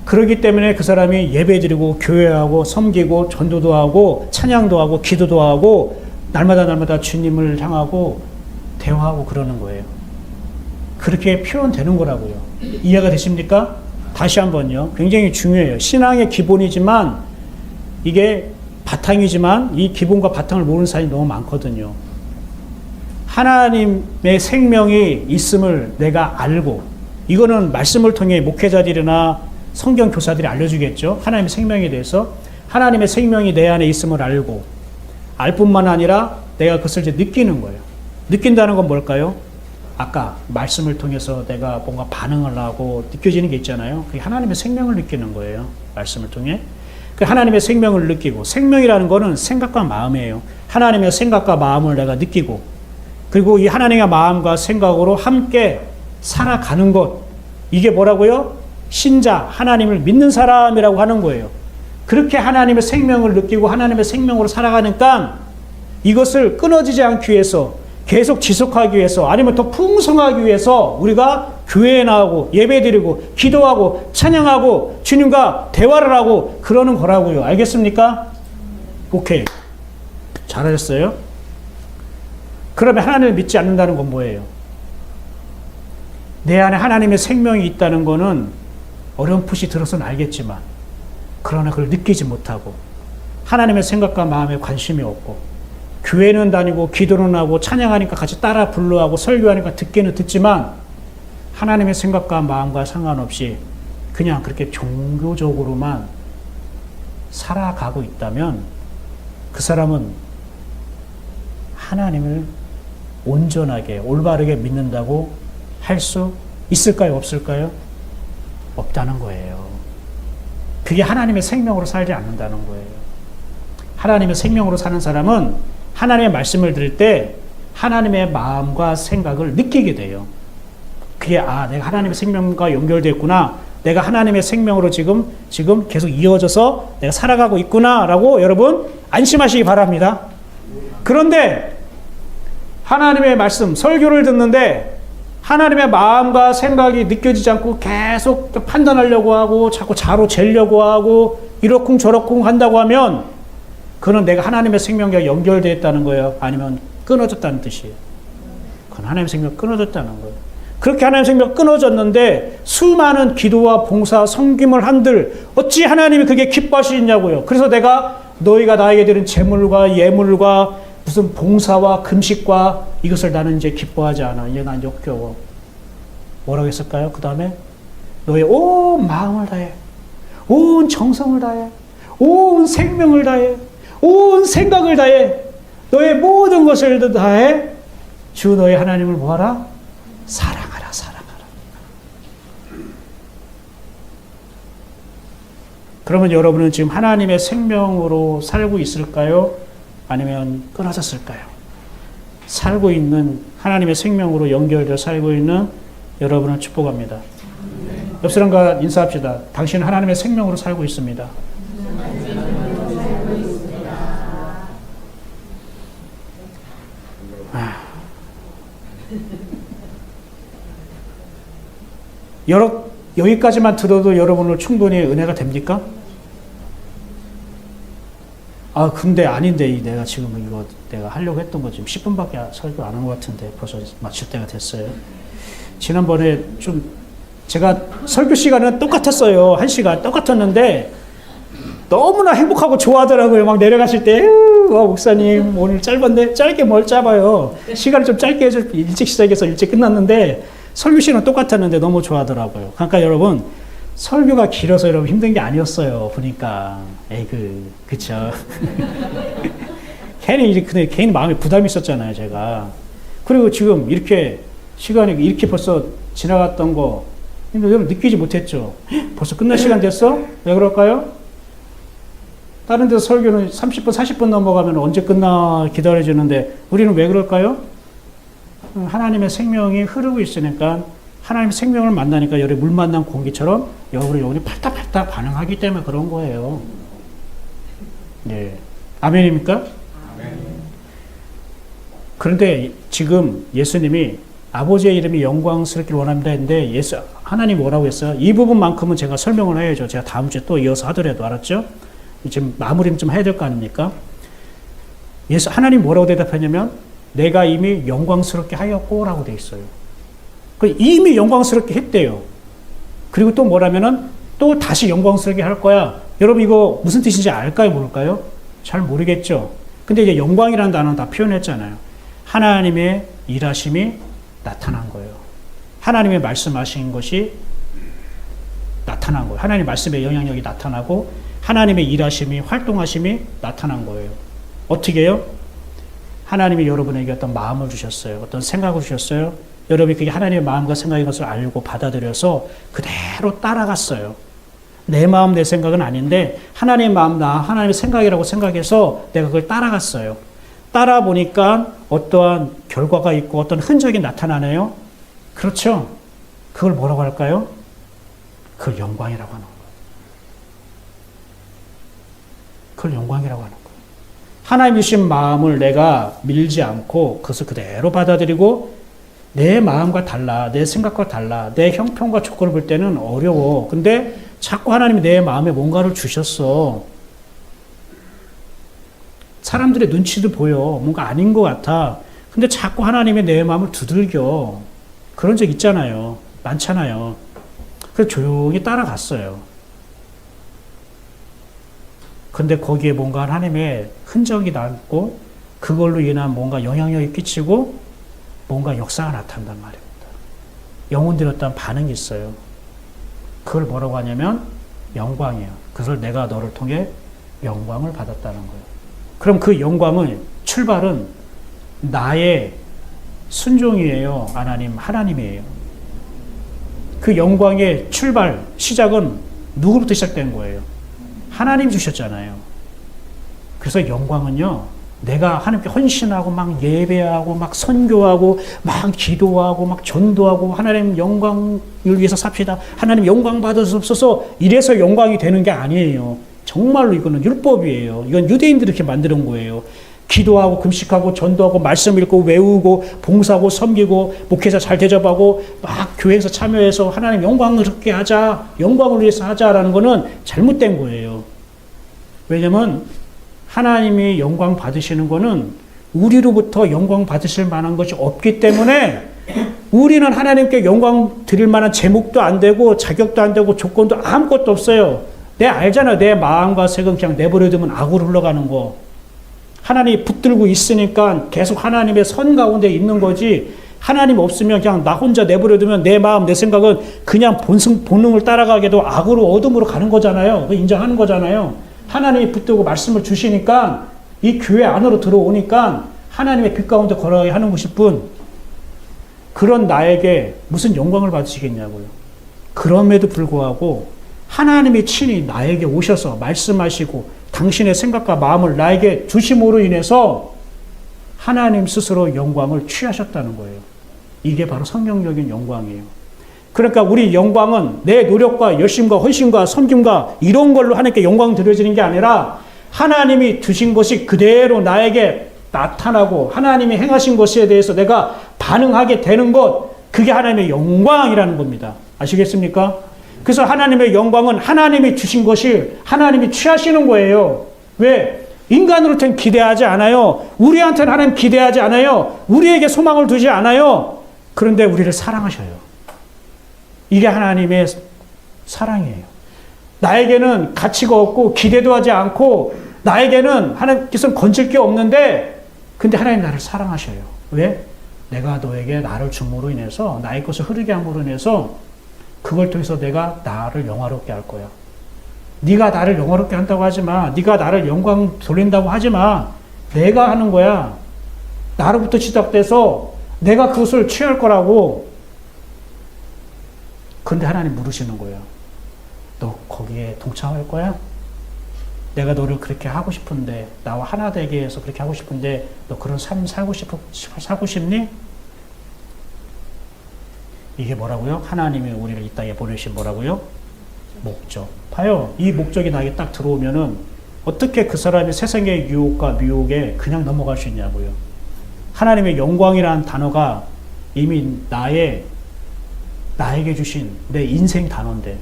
그렇기 때문에 그 사람이 예배드리고 교회하고 섬기고 전도도 하고 찬양도 하고 기도도 하고 날마다 주님을 향하고 대화하고 그러는 거예요. 그렇게 표현되는 거라고요. 이해가 되십니까? 다시 한번요. 굉장히 중요해요. 신앙의 기본이지만 이게 바탕이지만 이 기본과 바탕을 모르는 사람이 너무 많거든요. 하나님의 생명이 있음을 내가 알고 이거는 말씀을 통해 목회자들이나 성경 교사들이 알려주겠죠. 하나님의 생명에 대해서 하나님의 생명이 내 안에 있음을 알고 알 뿐만 아니라 내가 그것을 이제 느끼는 거예요. 느낀다는 건 뭘까요? 아까 말씀을 통해서 내가 뭔가 반응을 하고 느껴지는 게 있잖아요. 그게 하나님의 생명을 느끼는 거예요. 말씀을 통해. 그 하나님의 생명을 느끼고 생명이라는 거는 생각과 마음이에요. 하나님의 생각과 마음을 내가 느끼고 그리고 이 하나님의 마음과 생각으로 함께 살아가는 것 이게 뭐라고요? 신자, 하나님을 믿는 사람이라고 하는 거예요. 그렇게 하나님의 생명을 느끼고 하나님의 생명으로 살아가니까 이것을 끊어지지 않기 위해서 계속 지속하기 위해서 아니면 더 풍성하기 위해서 우리가 교회에 나오고 예배드리고 기도하고 찬양하고 주님과 대화를 하고 그러는 거라고요. 알겠습니까? 오케이. 잘하셨어요. 그러면 하나님을 믿지 않는다는 건 뭐예요? 내 안에 하나님의 생명이 있다는 거는 어렴풋이 들어서는 알겠지만 그러나 그걸 느끼지 못하고 하나님의 생각과 마음에 관심이 없고 교회는 다니고 기도는 하고 찬양하니까 같이 따라 불러하고 설교하니까 듣기는 듣지만 하나님의 생각과 마음과 상관없이 그냥 그렇게 종교적으로만 살아가고 있다면 그 사람은 하나님을 온전하게 올바르게 믿는다고 할 수 있을까요? 없을까요? 없다는 거예요. 그게 하나님의 생명으로 살지 않는다는 거예요. 하나님의 생명으로 사는 사람은 하나님의 말씀을 들을 때 하나님의 마음과 생각을 느끼게 돼요. 그게 내가 하나님의 생명과 연결됐구나. 내가 하나님의 생명으로 지금 계속 이어져서 내가 살아가고 있구나라고 여러분 안심하시기 바랍니다. 그런데 하나님의 말씀, 설교를 듣는데 하나님의 마음과 생각이 느껴지지 않고 계속 판단하려고 하고 자꾸 자로 재려고 하고 이러쿵 저러쿵 한다고 하면 그건 내가 하나님의 생명과 연결되어 있다는 거예요? 아니면 끊어졌다는 뜻이에요? 그건 하나님의 생명이 끊어졌다는 거예요. 그렇게 하나님의 생명이 끊어졌는데 수많은 기도와 봉사, 섬김을 한들 어찌 하나님이 그게 기뻐하시냐고요. 그래서 너희가 나에게 드린 재물과 예물과 무슨 봉사와 금식과 이것을 나는 이제 기뻐하지 않아. 이제 난 역겨워. 뭐라고 했을까요? 그 다음에 너의 온 마음을 다해. 온 정성을 다해. 온 생명을 다해. 온 생각을 다해. 너의 모든 것을 다해. 주 너의 하나님을 뭐하라? 사랑하라. 사랑하라. 그러면 여러분은 지금 하나님의 생명으로 살고 있을까요? 아니면 끊어졌을까요? 살고 있는 하나님의 생명으로 연결되어 살고 있는 여러분을 축복합니다. 옆 사람과 인사합시다. 당신은 하나님의 생명으로 살고 있습니다. 여기까지만 들어도 여러분을 충분히 은혜가 됩니까? 근데 아닌데 내가 지금 이거 내가 하려고 했던 거 지금 10분밖에 설교 안 한 것 같은데 벌써 마칠 때가 됐어요. 지난번에 제가 설교 시간은 똑같았어요. 1시간 똑같았는데 너무나 행복하고 좋아하더라고요. 막 내려가실 때 목사님 오늘 짧은데 짧게 뭘 짧아요. 시간을 좀 짧게 해서 일찍 시작해서 일찍 끝났는데 설교 시간은 똑같았는데 너무 좋아하더라고요. 그러니까 여러분 설교가 길어서 여러분 힘든 게 아니었어요. 보니까 그쵸. 근데 괜히 마음에 부담이 있었잖아요. 제가. 그리고 지금 이렇게 시간이 이렇게 벌써 지나갔던 거 여러분 느끼지 못했죠. 벌써 끝날 시간 됐어? 왜 그럴까요? 다른 데서 설교는 30분, 40분 넘어가면 언제 끝나 기다려주는데 우리는 왜 그럴까요? 하나님의 생명이 흐르고 있으니까 하나님의 생명을 만나니까 열에 물 만난 공기처럼 여러분의 영혼이 팔딱팔딱 반응하기 때문에 그런 거예요. 네. 아멘입니까? 아멘. 그런데 지금 예수님이 아버지의 이름이 영광스럽기를 원합니다 했는데 하나님 뭐라고 했어요? 이 부분만큼은 제가 설명을 해야죠. 제가 다음 주에 또 이어서 하더라도 알았죠? 지금 마무리는 좀 해야 될 거 아닙니까? 하나님 뭐라고 대답하냐면 내가 이미 영광스럽게 하였고 라고 돼 있어요. 이미 영광스럽게 했대요. 그리고 또 뭐라면은 또 다시 영광스럽게 할 거야. 여러분 이거 무슨 뜻인지 알까요? 모를까요? 잘 모르겠죠. 근데 이제 영광이라는 단어는 다 표현했잖아요. 하나님의 일하심이 나타난 거예요. 하나님의 말씀하신 것이 나타난 거예요. 하나님의 말씀의 영향력이 나타나고 하나님의 일하심이 활동하심이 나타난 거예요. 어떻게 해요? 하나님이 여러분에게 어떤 마음을 주셨어요. 어떤 생각을 주셨어요. 여러분이 그게 하나님의 마음과 생각인 것을 알고 받아들여서 그대로 따라갔어요. 내 마음, 내 생각은 아닌데 하나님의 마음, 하나님의 생각이라고 생각해서 내가 그걸 따라갔어요. 따라 보니까 어떠한 결과가 있고 어떤 흔적이 나타나네요. 그렇죠? 그걸 뭐라고 할까요? 그걸 영광이라고 하는 거예요. 그걸 영광이라고 하는 거예요. 하나님 주신 마음을 내가 밀지 않고 그것을 그대로 받아들이고 내 마음과 달라, 내 생각과 달라, 내 형편과 조건을 볼 때는 어려워. 근데 자꾸 하나님이 내 마음에 뭔가를 주셨어. 사람들의 눈치도 보여. 뭔가 아닌 것 같아. 근데 자꾸 하나님이 내 마음을 두들겨. 그런 적 있잖아요. 많잖아요. 그래서 조용히 따라갔어요. 근데 거기에 뭔가 하나님의 흔적이 남고 그걸로 인한 뭔가 영향력이 끼치고 뭔가 역사가 나타난단 말입니다. 영혼들이 어떤 반응이 있어요. 그걸 뭐라고 하냐면 영광이에요. 그래서 내가 너를 통해 영광을 받았다는 거예요. 그럼 그 영광은 출발은 나의 순종이에요. 하나님이에요. 그 영광의 출발, 시작은 누구부터 시작된 거예요? 하나님 주셨잖아요. 그래서 영광은요, 내가 하나님께 헌신하고 막 예배하고 막 선교하고 막 기도하고 막 전도하고 하나님 영광을 위해서 삽시다. 하나님 영광 받으시옵소서. 이래서 영광이 되는 게 아니에요. 정말로 이거는 율법이에요. 이건 유대인들이 이렇게 만드는 거예요. 기도하고 금식하고 전도하고 말씀 읽고 외우고 봉사하고 섬기고 목회자 잘 대접하고 막 교회에서 참여해서 하나님 영광을 그렇게 하자, 영광을 위해서 하자라는 거는 잘못된 거예요. 왜냐면 하나님이 영광 받으시는 거는 우리로부터 영광 받으실 만한 것이 없기 때문에 우리는 하나님께 영광 드릴 만한 제목도 안 되고 자격도 안 되고 조건도 아무것도 없어요. 내가 알잖아. 내 마음과 색은 그냥 내버려두면 악으로 흘러가는 거. 하나님이 붙들고 있으니까 계속 하나님의 선 가운데 있는 거지. 하나님 없으면 그냥 나 혼자 내버려두면 내 마음, 내 생각은 그냥 본능을 따라가게도 악으로 어둠으로 가는 거잖아요. 그거 인정하는 거잖아요. 하나님이 붙들고 말씀을 주시니까 이 교회 안으로 들어오니까 하나님의 빛 가운데 걸어가게 하는 것일 뿐 그런 나에게 무슨 영광을 받으시겠냐고요. 그럼에도 불구하고 하나님이 친히 나에게 오셔서 말씀하시고 당신의 생각과 마음을 나에게 주심으로 인해서 하나님 스스로 영광을 취하셨다는 거예요. 이게 바로 성경적인 영광이에요. 그러니까 우리 영광은 내 노력과 열심과 헌신과 섬김과 이런 걸로 하나님께 영광 드려지는 게 아니라 하나님이 주신 것이 그대로 나에게 나타나고 하나님이 행하신 것에 대해서 내가 반응하게 되는 것, 그게 하나님의 영광이라는 겁니다. 아시겠습니까? 그래서 하나님의 영광은 하나님이 주신 것이 하나님이 취하시는 거예요. 왜? 인간으로부터는 기대하지 않아요. 우리한테는 하나님 기대하지 않아요. 우리에게 소망을 두지 않아요. 그런데 우리를 사랑하셔요. 이게 하나님의 사랑이에요. 나에게는 가치가 없고 기대도 하지 않고 나에게는 하나님께서는 건질 게 없는데 근데 하나님 나를 사랑하셔요. 왜? 내가 너에게 나를 줌으로 인해서 나의 것을 흐르게 함으로 인해서 그걸 통해서 내가 나를 영화롭게 할 거야. 네가 나를 영화롭게 한다고 하지 마. 네가 나를 영광 돌린다고 하지 마. 내가 하는 거야. 나로부터 시작돼서 내가 그것을 취할 거라고. 그런데 하나님 물으시는 거예요. 너 거기에 동참할 거야? 내가 너를 그렇게 하고 싶은데 나와 하나 되게 해서 그렇게 하고 싶은데 너 그런 삶 살고 싶니? 이게 뭐라고요? 하나님이 우리를 이 땅에 보내신 뭐라고요? 목적. 봐요. 이 목적이 나에게 딱 들어오면은 어떻게 그 사람이 세상의 유혹과 미혹에 그냥 넘어갈 수 있냐고요. 하나님의 영광이라는 단어가 이미 나에게 주신 내 인생 단어인데.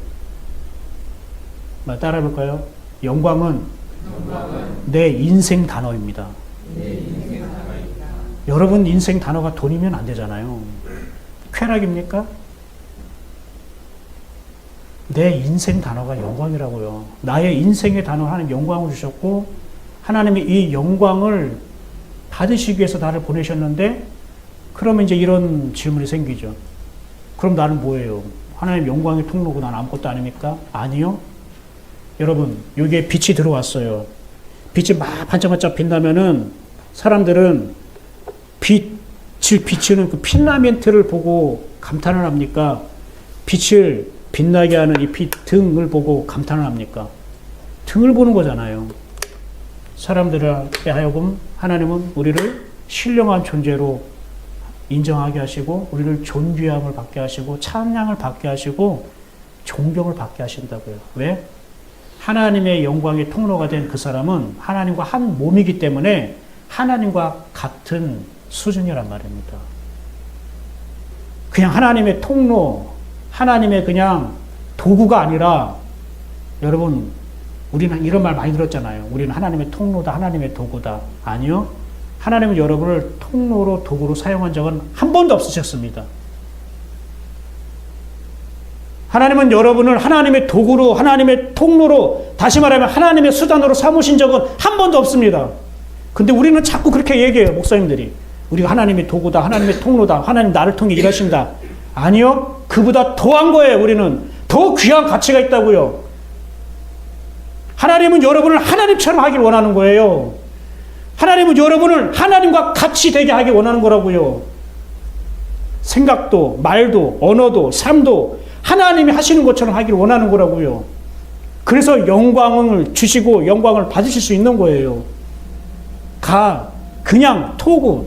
따라해 볼까요? 영광은 내 인생 단어입니다. 여러분 인생 단어가 돈이면 안 되잖아요. 쾌락입니까? 내 인생 단어가 영광이라고요. 나의 인생의 단어 하나님 영광을 주셨고 하나님이 이 영광을 받으시기 위해서 나를 보내셨는데 그러면 이제 이런 질문이 생기죠. 그럼 나는 뭐예요? 하나님 영광의 통로고 난 아무것도 아닙니까? 아니요. 여러분 여기에 빛이 들어왔어요. 빛이 막 반짝반짝 빛나면은 사람들은 빛을 비추는 그 필라멘트를 보고 감탄을 합니까? 빛을 빛나게 하는 이 빛 등을 보고 감탄을 합니까? 등을 보는 거잖아요. 사람들에 하여금 하나님은 우리를 신령한 존재로 인정하게 하시고 우리를 존귀함을 받게 하시고 찬양을 받게 하시고 존경을 받게 하신다고요. 왜? 하나님의 영광의 통로가 된 그 사람은 하나님과 한 몸이기 때문에 하나님과 같은 수준이란 말입니다. 그냥 하나님의 통로, 하나님의 그냥 도구가 아니라, 여러분, 우리는 이런 말 많이 들었잖아요. 우리는 하나님의 통로다, 하나님의 도구다. 아니요. 하나님은 여러분을 통로로, 도구로 사용한 적은 한 번도 없으셨습니다. 하나님은 여러분을 하나님의 도구로, 하나님의 통로로, 다시 말하면 하나님의 수단으로 삼으신 적은 한 번도 없습니다. 근데 우리는 자꾸 그렇게 얘기해요, 목사님들이. 우리가 하나님의 도구다, 하나님의 통로다, 하나님 나를 통해 일하신다. 아니요. 그보다 더한 거예요, 우리는. 더 귀한 가치가 있다고요. 하나님은 여러분을 하나님처럼 하길 원하는 거예요. 하나님은 여러분을 하나님과 같이 되게 하길 원하는 거라고요. 생각도, 말도, 언어도, 삶도 하나님이 하시는 것처럼 하길 원하는 거라고요. 그래서 영광을 주시고 영광을 받으실 수 있는 거예요. 그냥 도구,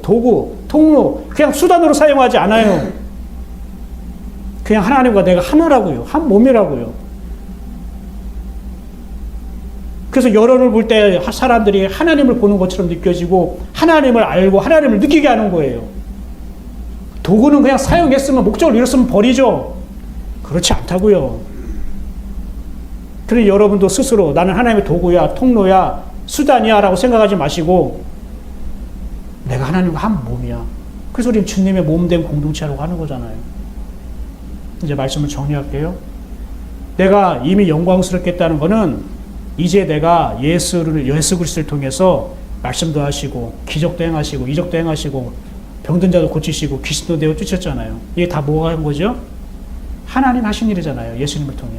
통로, 그냥 수단으로 사용하지 않아요. 그냥 하나님과 내가 하나라고요. 한 몸이라고요. 그래서 여론을 볼 때 사람들이 하나님을 보는 것처럼 느껴지고 하나님을 알고 하나님을 느끼게 하는 거예요. 도구는 그냥 사용했으면 목적을 이뤘으면 버리죠. 그렇지 않다고요. 그러니 여러분도 스스로 나는 하나님의 도구야, 통로야, 수단이야 라고 생각하지 마시고 내가 하나님과 한 몸이야. 그래서 우리는 주님의 몸된 공동체라고 하는 거잖아요. 이제 말씀을 정리할게요. 내가 이미 영광스럽게 했다는 거는 이제 내가 예수 그리스도를 통해서 말씀도 하시고 기적도 행하시고 이적도 행하시고 병든 자도 고치시고 귀신도 내어 쫓았잖아요. 이게 다 뭐가 한 거죠? 하나님 하신 일이잖아요. 예수님을 통해.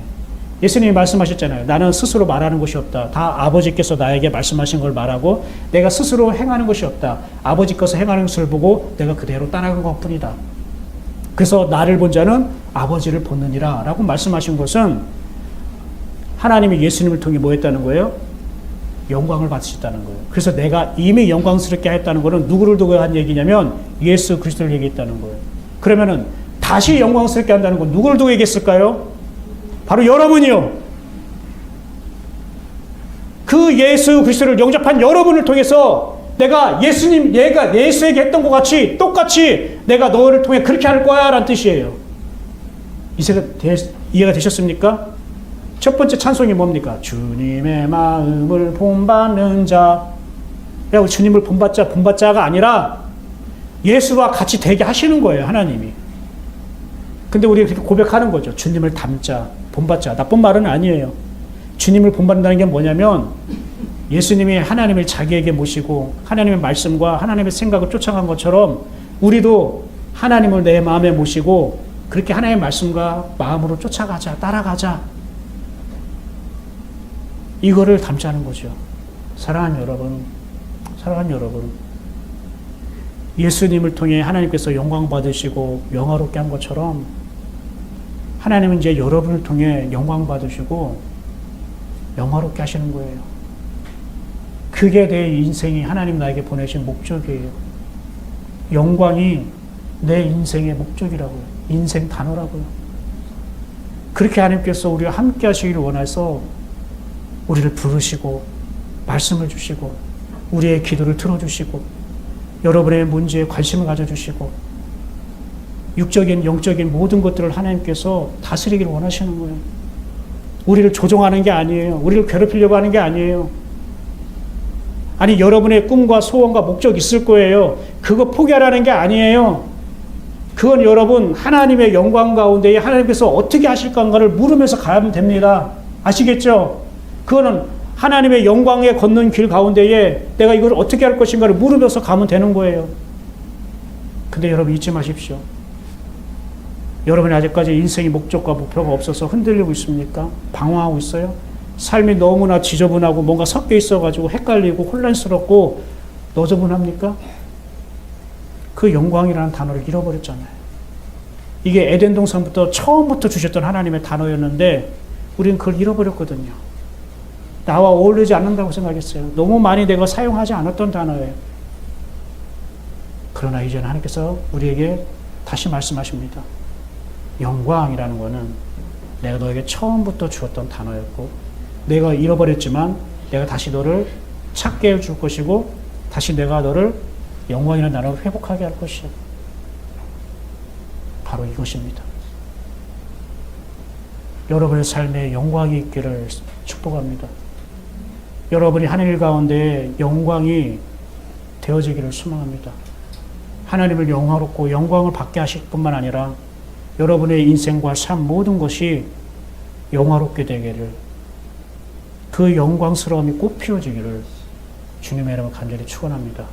예수님이 말씀하셨잖아요. 나는 스스로 말하는 것이 없다. 다 아버지께서 나에게 말씀하신 걸 말하고 내가 스스로 행하는 것이 없다. 아버지께서 행하는 것을 보고 내가 그대로 따라간 것뿐이다. 그래서 나를 본 자는 아버지를 보느니라 라고 말씀하신 것은 하나님이 예수님을 통해 뭐 했다는 거예요? 영광을 받으셨다는 거예요. 그래서 내가 이미 영광스럽게 했다는 것은 누구를 두고 한 얘기냐면 예수 그리스도를 얘기했다는 거예요. 그러면은 다시 영광스럽게 한다는 건 누구를 두고 얘기했을까요? 바로 여러분이요. 그 예수 그리스도를 영접한 여러분을 통해서 내가 얘가 예수에게 했던 것 같이 똑같이 내가 너를 통해 그렇게 할 거야 라는 뜻이에요. 이해가 되셨습니까? 첫 번째 찬송이 뭡니까? 주님의 마음을 본받는 자. 그리고 주님을 본받자가 아니라 예수와 같이 되게 하시는 거예요, 하나님이. 근데 우리가 그렇게 고백하는 거죠. 주님을 닮자, 본받자. 나쁜 말은 아니에요. 주님을 본받는다는 게 뭐냐면 예수님이 하나님을 자기에게 모시고 하나님의 말씀과 하나님의 생각을 쫓아간 것처럼 우리도 하나님을 내 마음에 모시고 그렇게 하나님의 말씀과 마음으로 쫓아가자, 따라가자. 이거를 닮자는 거죠. 사랑하는 여러분, 예수님을 통해 하나님께서 영광 받으시고 영화롭게 한 것처럼 하나님은 이제 여러분을 통해 영광 받으시고 영화롭게 하시는 거예요. 그게 내 인생이 하나님 나에게 보내신 목적이에요. 영광이 내 인생의 목적이라고요. 인생 단어라고요. 그렇게 하나님께서 우리와 함께 하시기를 원해서 우리를 부르시고 말씀을 주시고 우리의 기도를 들어주시고 여러분의 문제에 관심을 가져주시고 육적인 영적인 모든 것들을 하나님께서 다스리기를 원하시는 거예요. 우리를 조종하는 게 아니에요. 우리를 괴롭히려고 하는 게 아니에요. 아니 여러분의 꿈과 소원과 목적 있을 거예요. 그거 포기하라는 게 아니에요. 그건 여러분 하나님의 영광 가운데에 하나님께서 어떻게 하실 건가를 물으면서 가면 됩니다. 아시겠죠? 그거는 하나님의 영광에 걷는 길 가운데에 내가 이걸 어떻게 할 것인가를 물으면서 가면 되는 거예요. 근데 여러분 잊지 마십시오. 여러분이 아직까지 인생의 목적과 목표가 없어서 흔들리고 있습니까? 방황하고 있어요? 삶이 너무나 지저분하고 뭔가 섞여 있어가지고 헷갈리고 혼란스럽고 너저분합니까? 그 영광이라는 단어를 잃어버렸잖아요. 이게 에덴 동산부터 처음부터 주셨던 하나님의 단어였는데 우리는 그걸 잃어버렸거든요. 나와 어울리지 않는다고 생각했어요. 너무 많이 내가 사용하지 않았던 단어예요. 그러나 이제는 하나님께서 우리에게 다시 말씀하십니다. 영광이라는 것은 내가 너에게 처음부터 주었던 단어였고 내가 잃어버렸지만 내가 다시 너를 찾게 해줄 것이고 다시 내가 너를 영광이나 나라로 회복하게 할 것이야. 바로 이것입니다. 여러분의 삶에 영광이 있기를 축복합니다. 여러분이 하는 일 가운데 영광이 되어지기를 소망합니다. 하나님을 영화롭고 영광을 받게 하실 뿐만 아니라 여러분의 인생과 삶 모든 것이 영화롭게 되기를, 그 영광스러움이 꽃 피워지기를 주님의 이름으로 간절히 축원합니다.